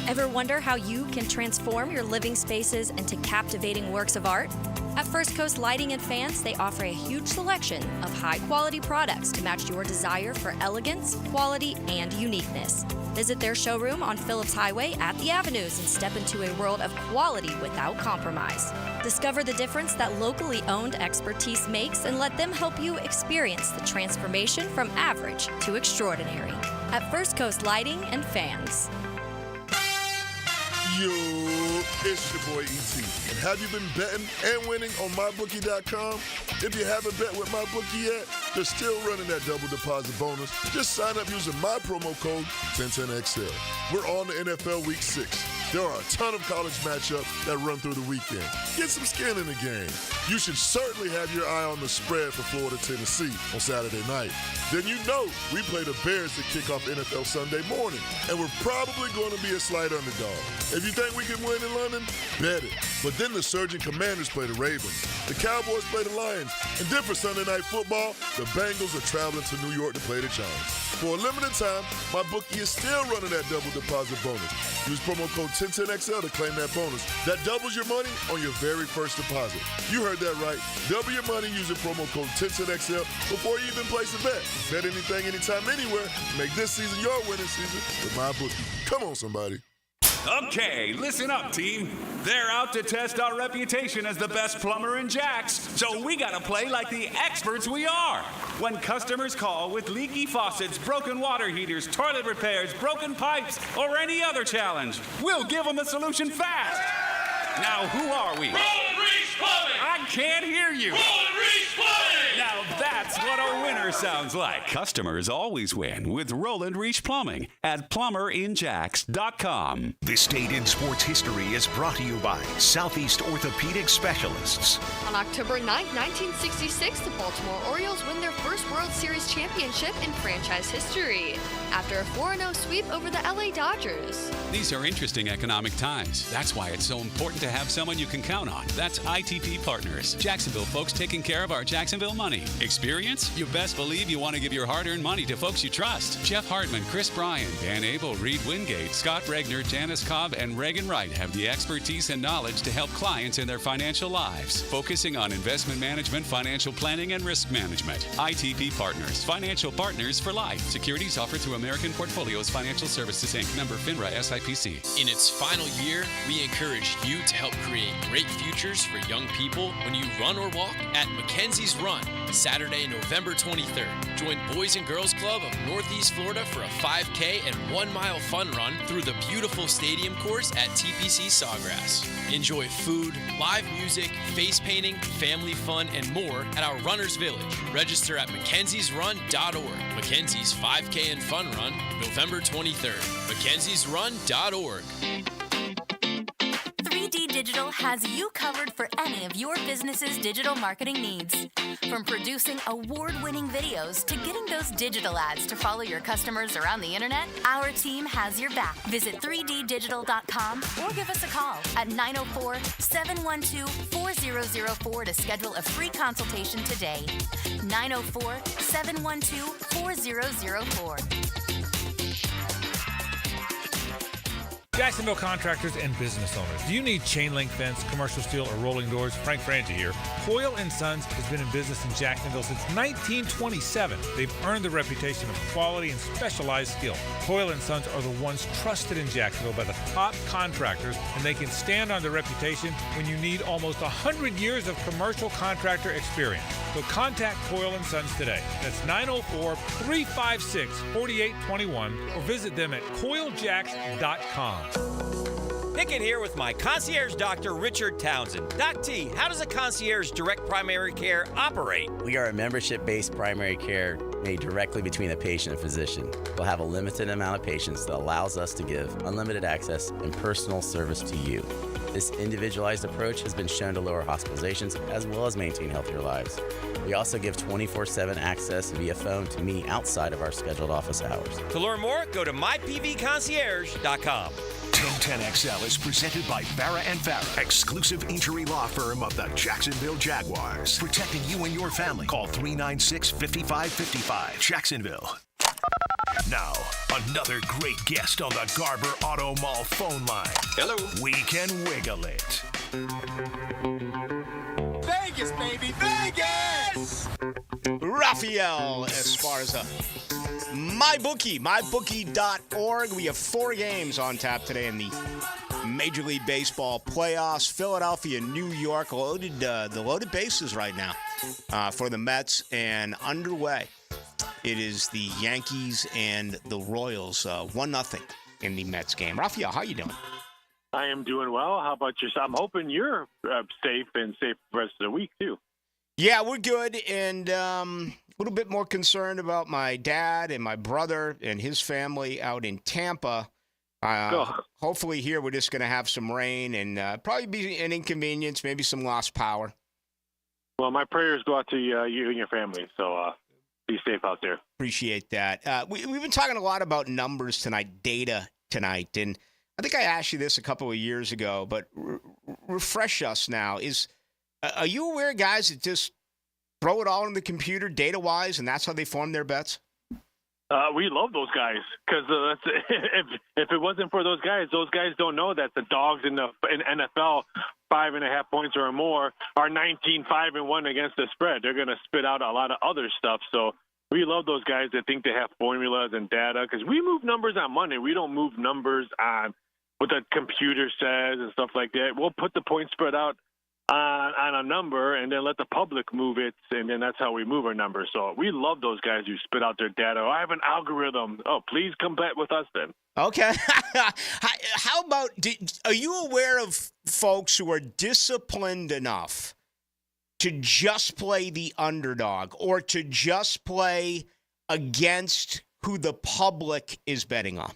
Ever wonder how you can transform your living spaces into captivating works of art? At First Coast Lighting and Fans, they offer a huge selection of high-quality products to match your desire for elegance, quality, and uniqueness. Visit their showroom on Phillips Highway at the Avenues and step into a world of quality without compromise. Discover the difference that locally owned expertise makes and let them help you experience the transformation from average to extraordinary at First Coast Lighting and Fans. Yo, it's your boy E.T. And have you been betting and winning on MyBookie.com? If you haven't bet with MyBookie yet, they're still running that double deposit bonus. Just sign up using my promo code 1010XL. We're on to NFL Week 6. There are a ton of college matchups that run through the weekend. Get some skin in the game. You should certainly have your eye on the spread for Florida, Tennessee on Saturday night. Then you know we play the Bears to kick off NFL Sunday morning, and we're probably going to be a slight underdog. If you think we can win in London, bet it. But then the Surging Commanders play the Ravens, the Cowboys play the Lions, and then for Sunday Night Football, the Bengals are traveling to New York to play the Giants. For a limited time, my bookie is still running that double deposit bonus. Use promo code 1010XL to claim that bonus. That doubles your money on your very first deposit. You heard that right. Double your money using promo code 1010XL before you even place a bet. Bet anything, anytime, anywhere. Make this season your winning season with my bookie. Come on, somebody. Okay, listen up, team. They're out to test our reputation as the best plumber in Jax, so we gotta play like the experts we are. When customers call with leaky faucets, broken water heaters, toilet repairs, broken pipes, or any other challenge, we'll give them the solution fast. Now, who are we? Roland Reese Plumbing! I can't hear you. Roland Reese Plumbing! Now that's what a winner sounds like. Customers always win with Roland Reese Plumbing at plumberinjax.com. This date in sports history is brought to you by Southeast Orthopedic Specialists. On October 9, 1966, the Baltimore Orioles win their first World Series championship in franchise history after a 4-0 sweep over the LA Dodgers. These are interesting economic times. That's why it's so important to have someone you can count on. That's ITP Partners. Jacksonville folks taking care of our Jacksonville money. Experience? You best believe you want to give your hard-earned money to folks you trust. Jeff Hartman, Chris Bryan, Dan Abel, Reed Wingate, Scott Regner, Janice Cobb, and Reagan Wright have the expertise and knowledge to help clients in their financial lives, focusing on investment management, financial planning, and risk management. ITP Partners. Financial partners for life. Securities offered through American Portfolios Financial Services, Inc. Member FINRA SIPC. In its final year, we encourage you to help create great futures for young people when you run or walk at Mackenzie's Run, Saturday, November 23rd. Join Boys and Girls Club of Northeast Florida for a 5K and 1 mile fun run through the beautiful stadium course at TPC Sawgrass. Enjoy food, live music, face painting, family fun, and more at our Runners Village. Register at mackenziesrun.org. Mackenzie's 5K and Fun Run, November 23rd. mackenziesrun.org. 3D Digital has you covered for any of your business's digital marketing needs. From producing award-winning videos to getting those digital ads to follow your customers around the internet, our team has your back. Visit 3ddigital.com or give us a call at 904-712-4004 to schedule a free consultation today. 904-712-4004. Jacksonville contractors and business owners. Do you need chain link fence, commercial steel, or rolling doors? Frank Frangie here. Coyle & Sons has been in business in Jacksonville since 1927. They've earned the reputation of quality and specialized skill. Coyle & Sons are the ones trusted in Jacksonville by the top contractors, and they can stand on their reputation when you need almost 100 years of commercial contractor experience. So contact Coyle & Sons today. That's 904-356-4821 or visit them at coiljacks.com. Pickett here with my concierge doctor, Richard Townsend. Doc T, how does a concierge direct primary care operate? We are a membership-based primary care made directly between a patient and physician. We'll have a limited amount of patients that allows us to give unlimited access and personal service to you. This individualized approach has been shown to lower hospitalizations as well as maintain healthier lives. We also give 24/7 access via phone to me outside of our scheduled office hours. To learn more, go to mypvconcierge.com. 1010XL is presented by Farah & Farah, exclusive injury law firm of the Jacksonville Jaguars. Protecting you and your family. Call 396-5555. Jacksonville. Now, another great guest on the Garber Auto Mall phone line. Hello. We can wiggle it. Vegas, baby, Vegas! Raphael, as far as MyBookie, mybookie.org. We have 4 games on tap today in the Major League Baseball playoffs. Philadelphia, New York, the loaded bases right now for the Mets and underway. It is the Yankees and the Royals, 1-0 in the Mets game. Rafael, how you doing? I am doing well. How about yourself? I'm hoping you're safe and safe the rest of the week, too. Yeah, we're good, and a little bit more concerned about my dad and my brother and his family out in Tampa. Hopefully here we're just going to have some rain and probably be an inconvenience, maybe some lost power. Well, my prayers go out to you and your family, so be safe out there. Appreciate that. We've been talking a lot about numbers tonight, data tonight, and I think I asked you this a couple of years ago, but refresh us now. Are you aware, guys, that just throw it all in the computer data-wise, and that's how they form their bets? We love those guys because if it wasn't for those guys don't know that the dogs in NFL 5.5 points or more are 19-5-1 against the spread. They're going to spit out a lot of other stuff. So we love those guys that think they have formulas and data because we move numbers on money. We don't move numbers on what the computer says and stuff like that. We'll put the point spread out on a number and then let the public move it, and then that's how we move our numbers. So we love those guys who spit out their data. I have an algorithm. Oh, please come back with us then. Okay. How about, are you aware of folks who are disciplined enough to just play the underdog or to just play against who the public is betting on?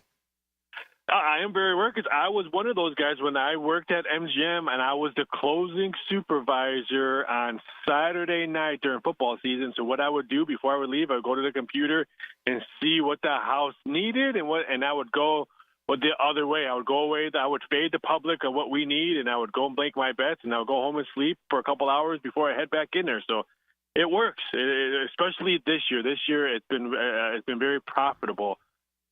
I am very aware because I was one of those guys when I worked at MGM and I was the closing supervisor on Saturday night during football season. So what I would do before I would leave, I would go to the computer and see what the house needed and I would go the other way. I would go away. I would fade the public on what we need, and I would go and blank my bets, and I would go home and sleep for a couple hours before I head back in there. So it works, especially this year. This year it's been very profitable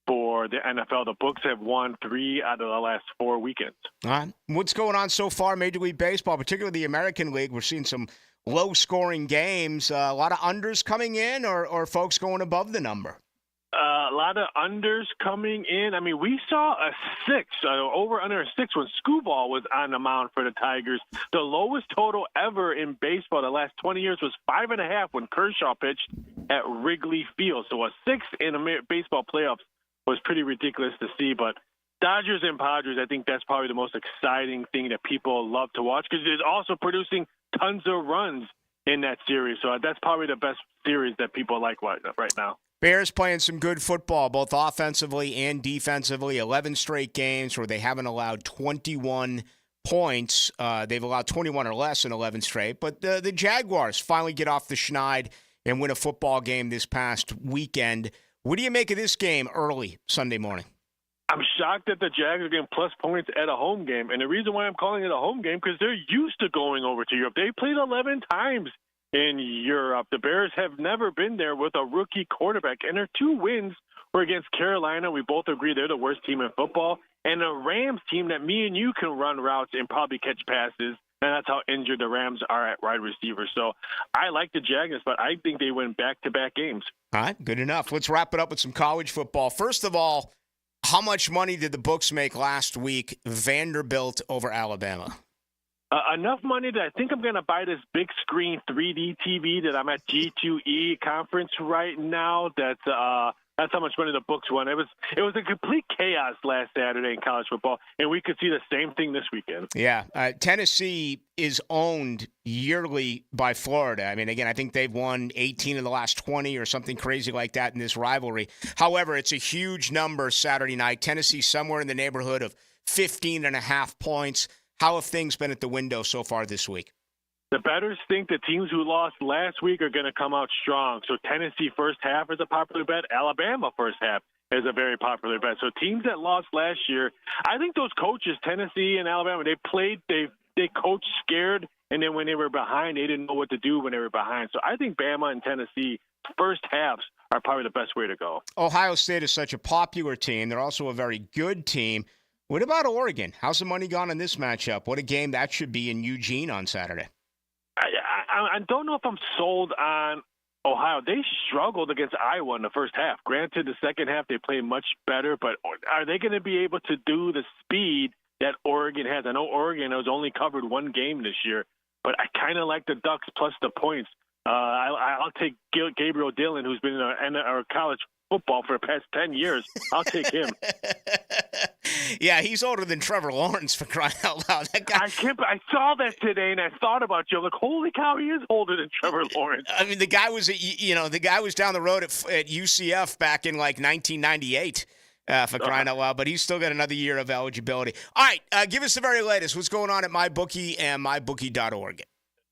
for the NFL. The books have won 3 out of the last 4 weekends. All right. What's going on so far, Major League Baseball, particularly the American League? We're seeing some low-scoring games. A lot of unders coming in or folks going above the number? A lot of unders coming in. I mean, we saw a 6, over under a 6 when Skubal was on the mound for the Tigers. The lowest total ever in baseball the last 20 years was 5.5 when Kershaw pitched at Wrigley Field. So a 6 in baseball playoffs was pretty ridiculous to see. But Dodgers and Padres, I think that's probably the most exciting thing that people love to watch because it's also producing tons of runs in that series. So that's probably the best series that people like right now. Bears playing some good football, both offensively and defensively. 11 straight games where they haven't allowed 21 points. They've allowed 21 or less in 11 straight. But the Jaguars finally get off the schneid and win a football game this past weekend. What do you make of this game early Sunday morning? I'm shocked that the Jags are getting plus points at a home game. And the reason why I'm calling it a home game because they're used to going over to Europe. They played 11 times in Europe. The Bears have never been there with a rookie quarterback, and their 2 wins were against Carolina. We both agree they're the worst team in football, and a Rams team that me and you can run routes and probably catch passes, and that's how injured the Rams are at wide receiver. So I like the Jaguars, but I think they win back-to-back games. All right, good enough. Let's wrap it up with some college football. First of all, how much money did the books make last week, Vanderbilt over Alabama? Enough money that I think I'm going to buy this big screen 3D TV that I'm at G2E conference right now. That's how much money the books won. It was a complete chaos last Saturday in college football, and we could see the same thing this weekend. Yeah, Tennessee is owned yearly by Florida. I mean, again, I think they've won 18 of the last 20 or something crazy like that in this rivalry. However, it's a huge number Saturday night. Tennessee somewhere in the neighborhood of 15.5 points. How have things been at the window so far this week? The bettors think the teams who lost last week are going to come out strong. So Tennessee first half is a popular bet. Alabama first half is a very popular bet. So teams that lost last year, I think those coaches, Tennessee and Alabama, they coached scared, and then when they were behind, they didn't know what to do when they were behind. So I think Bama and Tennessee first halves are probably the best way to go. Ohio State is such a popular team. They're also a very good team. What about Oregon? How's the money gone in this matchup? What a game that should be in Eugene on Saturday. I don't know if I'm sold on Ohio. They struggled against Iowa in the first half. Granted, the second half they played much better, but are they going to be able to do the speed that Oregon has. I know Oregon has only covered one game this year, but I kind of like the Ducks plus the points. I'll take Gabriel Dillon, who's been in our college football for the past 10 years. I'll take him. Yeah, he's older than Trevor Lawrence, for crying out loud. That guy. I saw that today, and I thought about you. I'm like, holy cow, he is older than Trevor Lawrence. I mean, the guy was down the road at UCF back in like 1998. For crying out loud, but he's still got another year of eligibility. All right, give us the very latest. What's going on at MyBookie and MyBookie.org?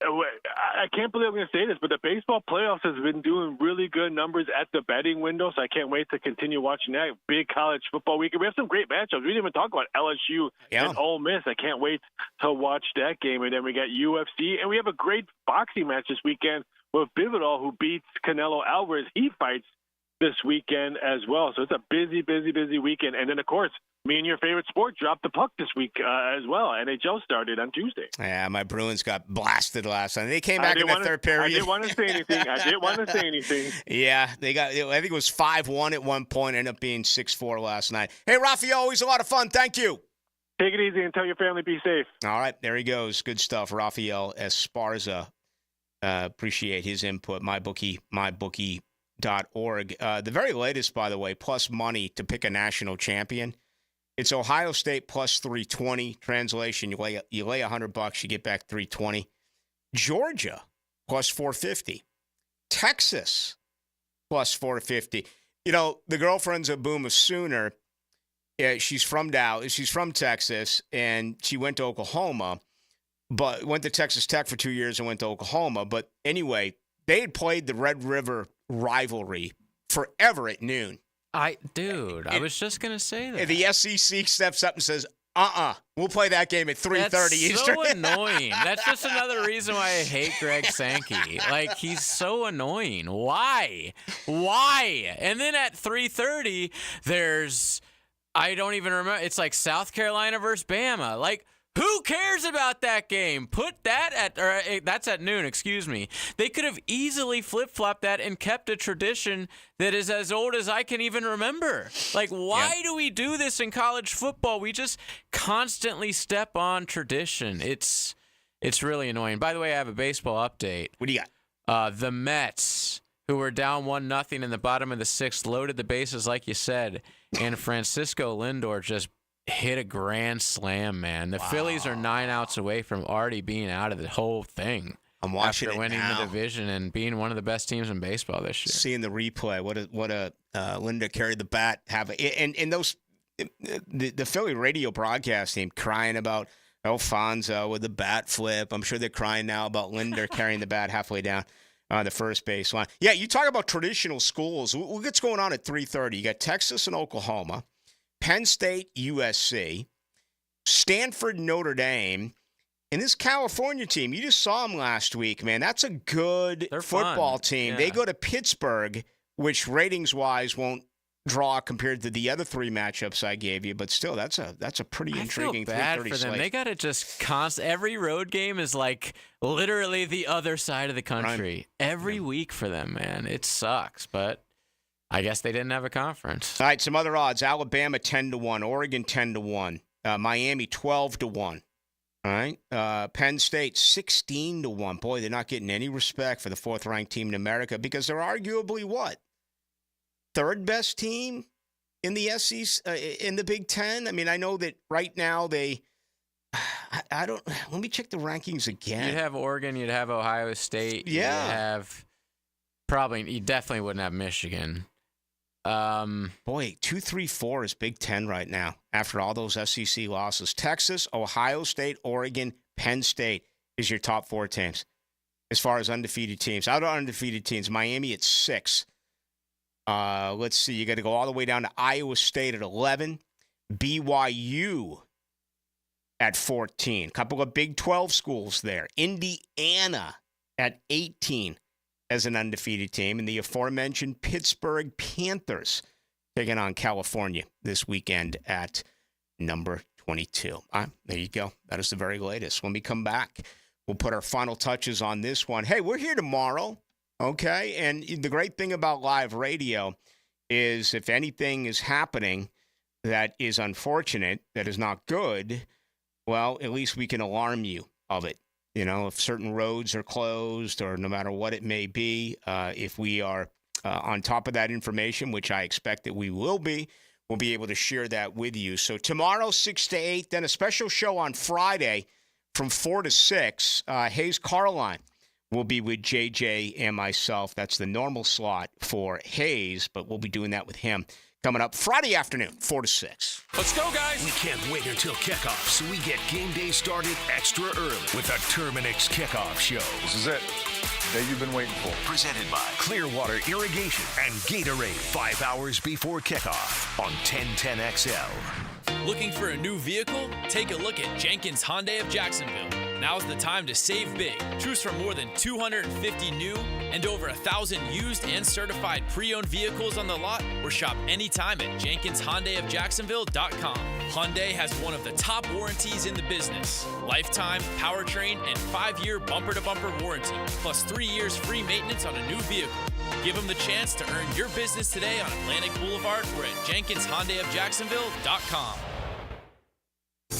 I can't believe I'm going to say this, but the baseball playoffs has been doing really good numbers at the betting window, so I can't wait to continue watching that. Big college football weekend. We have some great matchups. We didn't even talk about LSU and Ole Miss. I can't wait to watch that game. And then we got UFC, and we have a great boxing match this weekend with Bivol, who beats Canelo Alvarez. He fights this weekend as well. So it's a busy weekend. And then, of course, me and your favorite sport dropped the puck this week as well. NHL started on Tuesday. Yeah, my Bruins got blasted last night. They came back in the third period. I didn't want to say anything. Yeah, they got. I think it was 5-1 at one point. Ended up being 6-4 last night. Hey, Rafael, always a lot of fun. Thank you. Take it easy and tell your family be safe. All right, there he goes. Good stuff, Rafael Esparza. Appreciate his input. MyBookie.org. The very latest, by the way, plus money to pick a national champion. It's Ohio State plus 320. Translation, you lay $100, you get back 320. Georgia plus 450. Texas plus 450. You know, the girlfriend's a Boomer Sooner. She's from Dallas. She's from Texas, and she went to Oklahoma, but went to Texas Tech for 2 years and went to Oklahoma. But anyway, they had played the Red River rivalry forever at noon. I was just going to say that. The SEC steps up and says, we'll play that game at 3:30 Eastern. That's so annoying. That's just another reason why I hate Greg Sankey. Like, he's so annoying. Why? And then at 3:30, there's, I don't even remember, it's like South Carolina versus Bama. Like, who cares about that game? Put that that's at noon, excuse me. They could have easily flip-flopped that and kept a tradition that is as old as I can even remember. Like, why do we do this in college football? We just constantly step on tradition. It's really annoying. By the way, I have a baseball update. What do you got? The Mets, who were down 1-0 in the bottom of the sixth, loaded the bases like you said, and Francisco Lindor just hit a grand slam, man. The Phillies are 9 outs away from already being out of the whole thing. I'm watching after winning now. The division and being one of the best teams in baseball this year. Seeing the replay, what a Linda carried the bat. And those the Philly radio broadcast team crying about Alfonso with the bat flip. I'm sure they're crying now about Linda carrying the bat halfway down the first base line. Yeah, you talk about traditional schools. What's going on at 3:30? You got Texas and Oklahoma. Penn State, USC, Stanford, Notre Dame, and this California team. You just saw them last week, man. That's a good football team. Yeah. They go to Pittsburgh, which ratings-wise won't draw compared to the other three matchups I gave you, but still, that's a pretty intriguing 3:30 slate. I feel bad for them. They got to just every road game is like literally the other side of the country every week for them, man. It sucks, but I guess they didn't have a conference. All right, some other odds. Alabama 10-1, Oregon 10-1, Miami 12-1. All right, Penn State 16-1. Boy, they're not getting any respect for the fourth-ranked team in America because they're arguably what? Third best team in the SEC, in the Big Ten. I mean, I know that right now they. I don't. Let me check the rankings again. You'd have Oregon. You'd have Ohio State. Yeah. You'd have you definitely wouldn't have Michigan. Boy, 2, 3, 4 is Big Ten right now after all those SEC losses. Texas, Ohio State, Oregon, Penn State is your top 4 teams as far as undefeated teams. Out of undefeated teams, Miami at 6. Let's see. You got to go all the way down to Iowa State at 11, BYU at 14. Couple of Big 12 schools there. Indiana at 18. As an undefeated team, and the aforementioned Pittsburgh Panthers taking on California this weekend at number 22. All right, there you go. That is the very latest. When we come back, we'll put our final touches on this one. Hey, we're here tomorrow, okay? And the great thing about live radio is if anything is happening that is unfortunate, that is not good, well, at least we can alarm you of it. You know, if certain roads are closed or no matter what it may be, if we are on top of that information, which I expect that we will be, we'll be able to share that with you. So tomorrow, 6 to 8, then a special show on Friday from 4 to 6. Hayes Carline will be with JJ and myself. That's the normal slot for Hayes, but we'll be doing that with him coming up Friday afternoon, 4 to 6. Let's go, guys. We can't wait until kickoff, so we get game day started extra early with a Terminix kickoff show. This is it. Day you've been waiting for. Presented by Clearwater Irrigation and Gatorade 5 hours before kickoff on 1010XL. Looking for a new vehicle? Take a look at Jenkins Hyundai of Jacksonville. Now's the time to save big. Choose from more than 250 new and over 1,000 used and certified pre-owned vehicles on the lot, or shop anytime at JenkinsHyundaiofJacksonville.com. Hyundai has one of the top warranties in the business. Lifetime, powertrain, and 5-year bumper-to-bumper warranty, plus 3 years free maintenance on a new vehicle. Give them the chance to earn your business today on Atlantic Boulevard or at JenkinsHyundaiofJacksonville.com.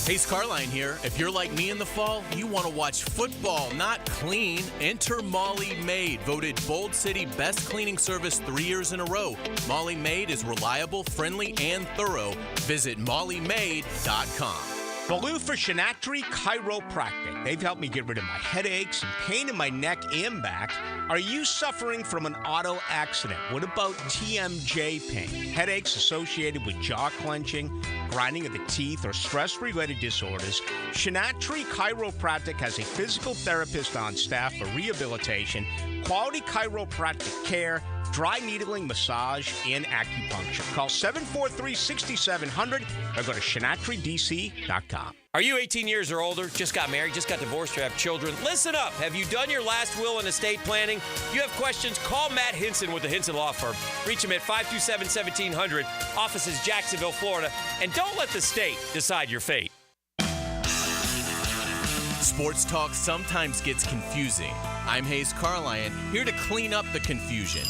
Hayes Carline here. If you're like me in the fall, you want to watch football, not clean. Enter Molly Maid, voted Bold City Best Cleaning Service 3 years in a row. Molly Maid is reliable, friendly, and thorough. Visit mollymaid.com. Ballou for Shinatri Chiropractic. They've helped me get rid of my headaches and pain in my neck and back. Are you suffering from an auto accident? What about TMJ pain? Headaches associated with jaw clenching, grinding of the teeth, or stress-related disorders? Shinatri Chiropractic has a physical therapist on staff for rehabilitation, quality chiropractic care, dry needling, massage, and acupuncture. Call 743-6700 or go to ShinatriDC.com. Are you 18 years or older, just got married, just got divorced, or have children? Listen up. Have you done your last will and estate planning? You have questions? Call Matt Hinson with the Hinson Law Firm. Reach him at 527-1700. Office is Jacksonville, Florida. And don't let the state decide your fate. Sports talk sometimes gets confusing. I'm Hayes Carline, here to clean up the confusion.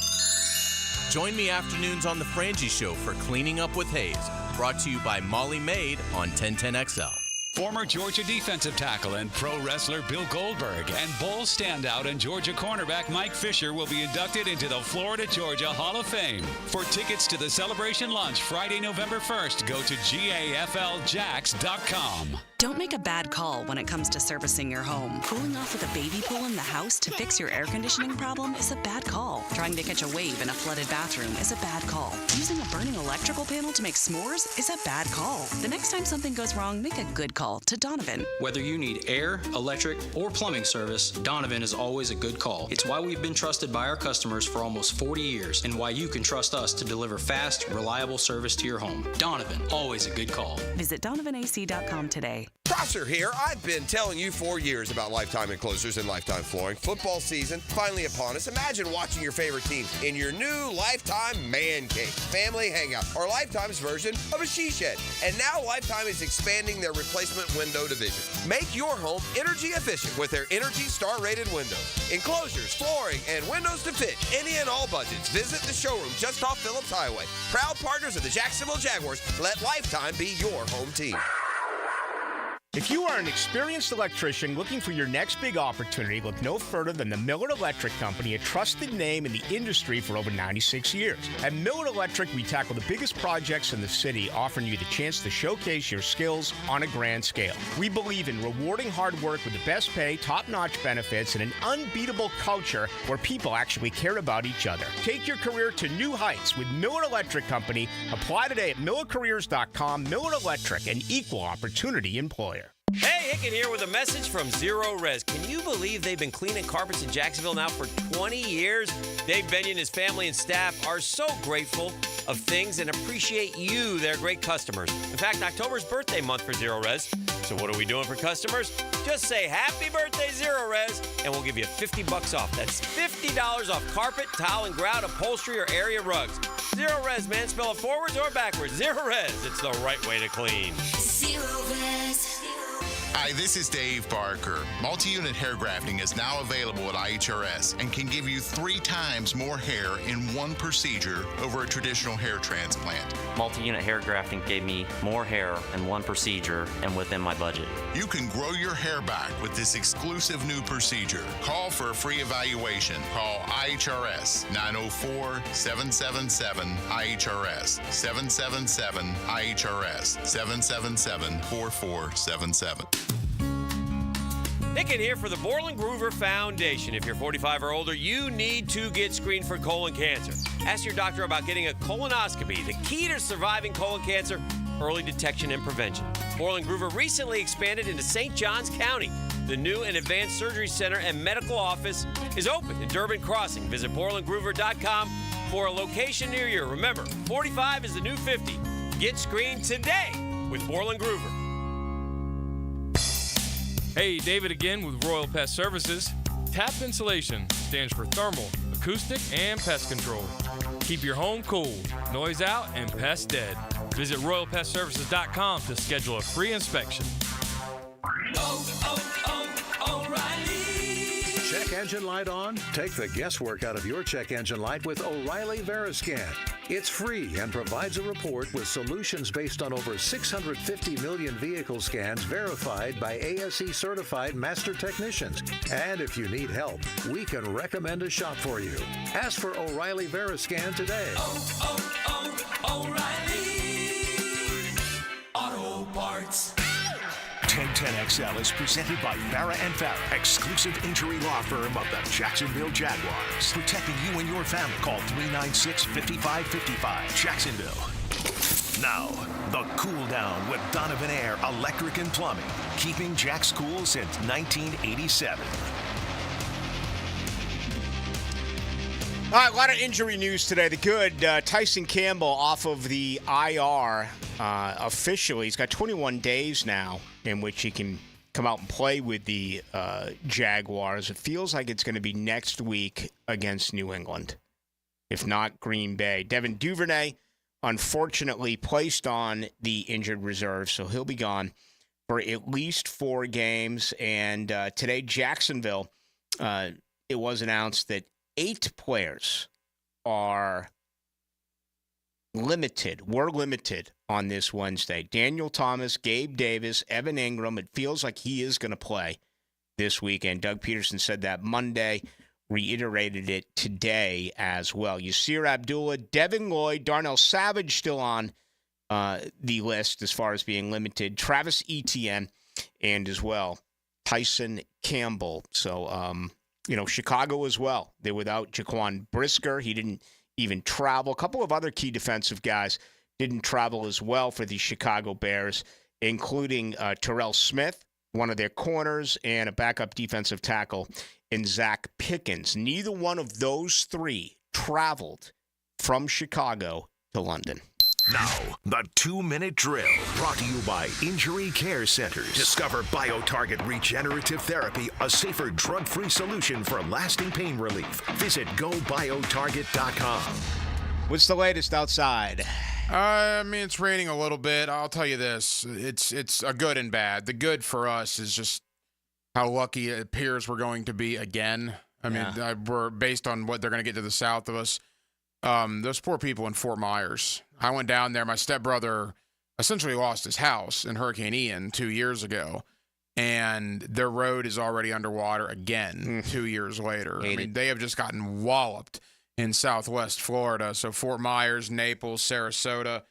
Join me afternoons on The Frangie Show for Cleaning Up with Hayes, brought to you by Molly Maid on 1010XL. Former Georgia defensive tackle and pro wrestler Bill Goldberg and Bowl standout and Georgia cornerback Mike Fisher will be inducted into the Florida-Georgia Hall of Fame. For tickets to the celebration lunch Friday, November 1st, go to GAFLJax.com. Don't make a bad call when it comes to servicing your home. Cooling off with a baby pool in the house to fix your air conditioning problem is a bad call. Trying to catch a wave in a flooded bathroom is a bad call. Using a burning electrical panel to make s'mores is a bad call. The next time something goes wrong, make a good call to Donovan. Whether you need air, electric, or plumbing service, Donovan is always a good call. It's why we've been trusted by our customers for almost 40 years and why you can trust us to deliver fast, reliable service to your home. Donovan, always a good call. Visit DonovanAC.com today. Prosser here. I've been telling you for years about Lifetime Enclosures and Lifetime Flooring. Football season finally upon us. Imagine watching your favorite team in your new Lifetime Man Cave, family hangout, or Lifetime's version of a she shed. And now Lifetime is expanding their replacement window division. Make your home energy efficient with their Energy Star rated windows. Enclosures, flooring, and windows to fit any and all budgets. Visit the showroom just off Phillips Highway. Proud partners of the Jacksonville Jaguars. Let Lifetime be your home team. If you are an experienced electrician looking for your next big opportunity, look no further than the Miller Electric Company, a trusted name in the industry for over 96 years. At Miller Electric, we tackle the biggest projects in the city, offering you the chance to showcase your skills on a grand scale. We believe in rewarding hard work with the best pay, top-notch benefits, and an unbeatable culture where people actually care about each other. Take your career to new heights with Miller Electric Company. Apply today at millercareers.com. Miller Electric, an equal opportunity employer. Hey, Hickett here with a message from Zero Res. Can you believe they've been cleaning carpets in Jacksonville now for 20 years? Dave Benyon, his family, and staff are so grateful of things and appreciate you, their great customers. In fact, October's birthday month for Zero Res. So what are we doing for customers? Just say happy birthday, Zero Res, and we'll give you $50 off. That's $50 off carpet, tile, and grout, upholstery, or area rugs. Zero Res, man. Spell it forwards or backwards. Zero Res. It's the right way to clean. Zero Res. Hi, this is Dave Barker. Multi-unit hair grafting is now available at IHRS and can give you 3 times more hair in one procedure over a traditional hair transplant. Multi-unit hair grafting gave me more hair in one procedure and within my budget. You can grow your hair back with this exclusive new procedure. Call for a free evaluation. Call IHRS 904-777-IHRS 777-IHRS 777-4477. Nick in here for the Borland Groover Foundation. If you're 45 or older, you need to get screened for colon cancer. Ask your doctor about getting a colonoscopy. The key to surviving colon cancer, early detection and prevention. Borland Groover recently expanded into St. Johns County. The new and advanced surgery center and medical office is open in Durbin Crossing. Visit BorlandGroover.com for a location near you. Remember, 45 is the new 50. Get screened today with Borland Groover. Hey, David again with Royal Pest Services. TAP Insulation stands for thermal, acoustic, and pest control. Keep your home cool, noise out, and pests dead. Visit RoyalPestServices.com to schedule a free inspection. O'Reilly. Check engine light on? Take the guesswork out of your check engine light with O'Reilly Veriscan. It's free and provides a report with solutions based on over 650 million vehicle scans verified by ASE certified master technicians. And if you need help, we can recommend a shop for you. Ask for O'Reilly Veriscan today. O'Reilly Auto Parts. 1010XL is presented by Farah & Farah, exclusive injury law firm of the Jacksonville Jaguars. Protecting you and your family. Call 396-5555. Jacksonville. Now, the Cool Down with Donovan Air Electric and Plumbing. Keeping Jack's cool since 1987. All right, a lot of injury news today. The good, Tyson Campbell off of the IR officially. He's got 21 days now in which he can come out and play with the Jaguars. It feels like it's going to be next week against New England, if not Green Bay. Devin Duvernay, unfortunately, placed on the injured reserve, so he'll be gone for at least 4 games. And today, Jacksonville, it was announced that 8 players were limited on this Wednesday. Daniel Thomas, Gabe Davis, Evan Ingram. It feels like he is going to play this weekend. Doug Peterson said that Monday, reiterated it today as well. Yasir Abdullah, Devin Lloyd, Darnell Savage still on the list as far as being limited. Travis Etienne, and as well, Tyson Campbell. So, Chicago as well. They're without Jaquan Brisker. He didn't even travel. A couple of other key defensive guys didn't travel as well for the Chicago Bears, including Terrell Smith, one of their corners, and a backup defensive tackle in Zach Pickens. Neither one of those 3 traveled from Chicago to London. Now, the 2-minute drill, brought to you by Injury Care Centers. Discover BioTarget Regenerative Therapy, a safer drug-free solution for lasting pain relief. Visit GoBioTarget.com. What's the latest outside? It's raining a little bit. I'll tell you this. It's a good and bad. The good for us is just how lucky it appears we're going to be again. We're based on what they're going to get to the south of us. Those poor people in Fort Myers. I went down there. My stepbrother essentially lost his house in Hurricane Ian 2 years ago, and their road is already underwater again 2 years later. They have just gotten walloped in southwest Florida. So Fort Myers, Naples, Sarasota,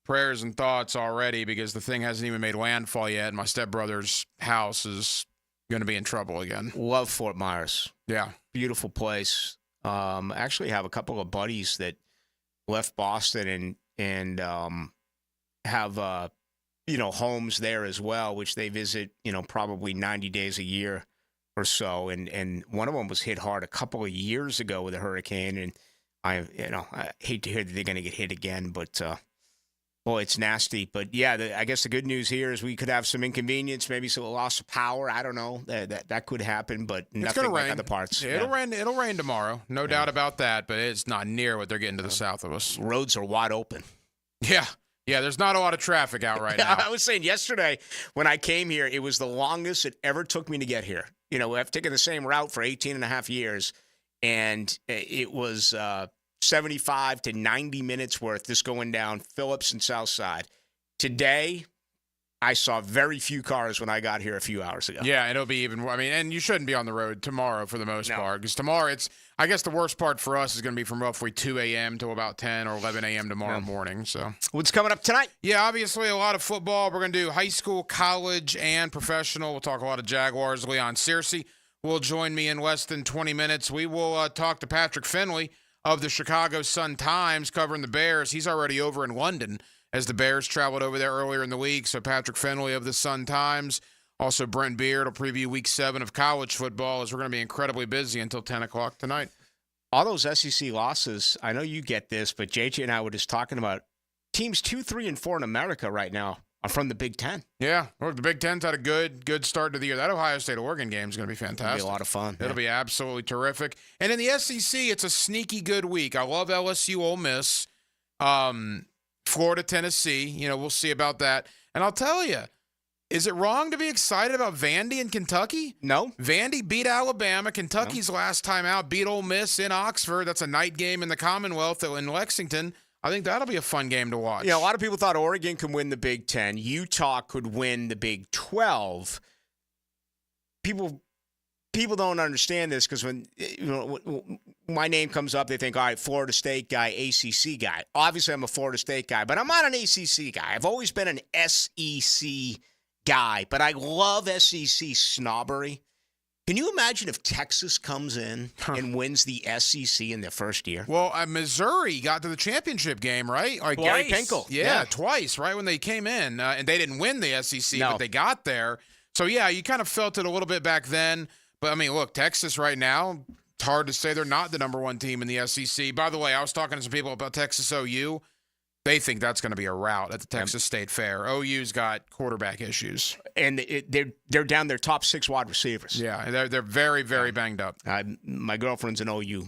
prayers and thoughts already because the thing hasn't even made landfall yet. And my stepbrother's house is going to be in trouble again. Love Fort Myers. Yeah. Beautiful place. Actually have a couple of buddies that left Boston and have homes there as well, which they visit, probably 90 days a year or so. And one of them was hit hard a couple of years ago with a hurricane. And I hate to hear that they're going to get hit again, but boy, it's nasty. But yeah, I guess the good news here is we could have some inconvenience, maybe some loss of power. I don't know. That could happen, but nothing like other parts. Yeah, it'll rain tomorrow. No doubt about that, but it's not near what they're getting to the south of us. Roads are wide open. Yeah. Yeah, there's not a lot of traffic out right now. I was saying yesterday when I came here, it was the longest it ever took me to get here. You know, I've taken the same route for 18 and a half years, and it was 75 to 90 minutes worth just going down Phillips and South Side. Today, I saw very few cars when I got here a few hours ago. Yeah, it'll be even. I mean, and you shouldn't be on the road tomorrow for the most part, because tomorrow I guess the worst part for us is going to be from roughly 2 a.m. to about 10 or 11 a.m. tomorrow morning. So what's coming up tonight? Yeah, obviously a lot of football. We're going to do high school, college, and professional. We'll talk a lot of Jaguars. Leon Searcy will join me in less than 20 minutes. We will talk to Patrick Finley of the Chicago Sun-Times covering the Bears. He's already over in London as the Bears traveled over there earlier in the week. So Patrick Finley of the Sun-Times. Also, Brent Beard will preview Week 7 of college football as we're going to be incredibly busy until 10 o'clock tonight. All those SEC losses, I know you get this, but JJ and I were just talking about teams 2, 3, and 4 in America right now are from the Big Ten. Yeah, well, the Big Ten's had a good start to the year. That Ohio State-Oregon game is going to be fantastic. It'll be a lot of fun. It'll be absolutely terrific. And in the SEC, it's a sneaky good week. I love LSU, Ole Miss, Florida, Tennessee. You know, we'll see about that. And I'll tell you, is it wrong to be excited about Vandy in Kentucky? No. Vandy beat Alabama. Kentucky's last time out beat Ole Miss in Oxford. That's a night game in the Commonwealth in Lexington. I think that'll be a fun game to watch. You know, a lot of people thought Oregon could win the Big Ten. Utah could win the Big 12. People don't understand this because when my name comes up, they think, all right, Florida State guy, ACC guy. Obviously, I'm a Florida State guy, but I'm not an ACC guy. I've always been an SEC guy, but I love SEC snobbery. Can you imagine if Texas comes in and wins the SEC in their first year? Well, Missouri got to the championship game, right? Like Gary Pinkel. Yeah, twice, right, when they came in. And they didn't win the SEC, but they got there. So, yeah, you kind of felt it a little bit back then. But, I mean, look, Texas right now, it's hard to say they're not the number one team in the SEC. By the way, I was talking to some people about Texas OU. They think that's going to be a rout at the Texas State Fair. OU's got quarterback issues. And they're down their top 6 wide receivers. Yeah, they're very, very banged up. My girlfriend's an OU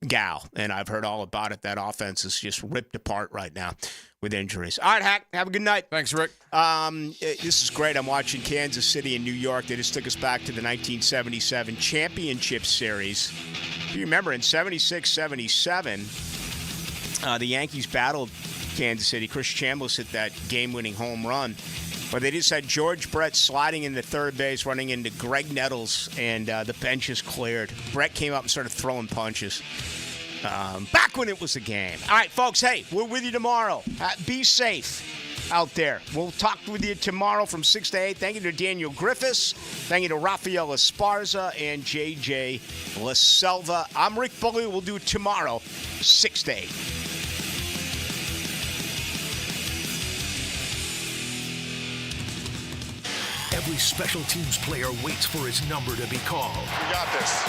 gal, and I've heard all about it. That offense is just ripped apart right now with injuries. All right, Hack, have a good night. Thanks, Rick. This is great. I'm watching Kansas City and New York. They just took us back to the 1977 Championship Series. If you remember, in 76-77, the Yankees battled Kansas City. Chris Chambliss hit that game-winning home run. But they just had George Brett sliding into third base, running into Greg Nettles, and the bench is cleared. Brett came up and started throwing punches. Back when it was a game. All right, folks, hey, we're with you tomorrow. Be safe out there. We'll talk with you tomorrow from 6 to 8. Thank you to Daniel Griffiths. Thank you to Rafael Esparza and JJ LaSelva. I'm Rick Ballou. We'll do it tomorrow, 6 to 8. Every special teams player waits for his number to be called. We got this.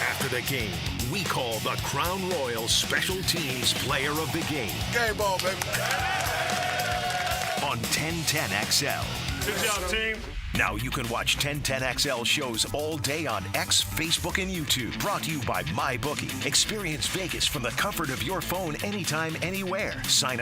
After the game, we call the Crown Royal Special Teams Player of the Game. Game ball, baby. On 1010XL. Good job, team. Now you can watch 1010XL shows all day on X, Facebook, and YouTube. Brought to you by MyBookie. Experience Vegas from the comfort of your phone anytime, anywhere. Sign up.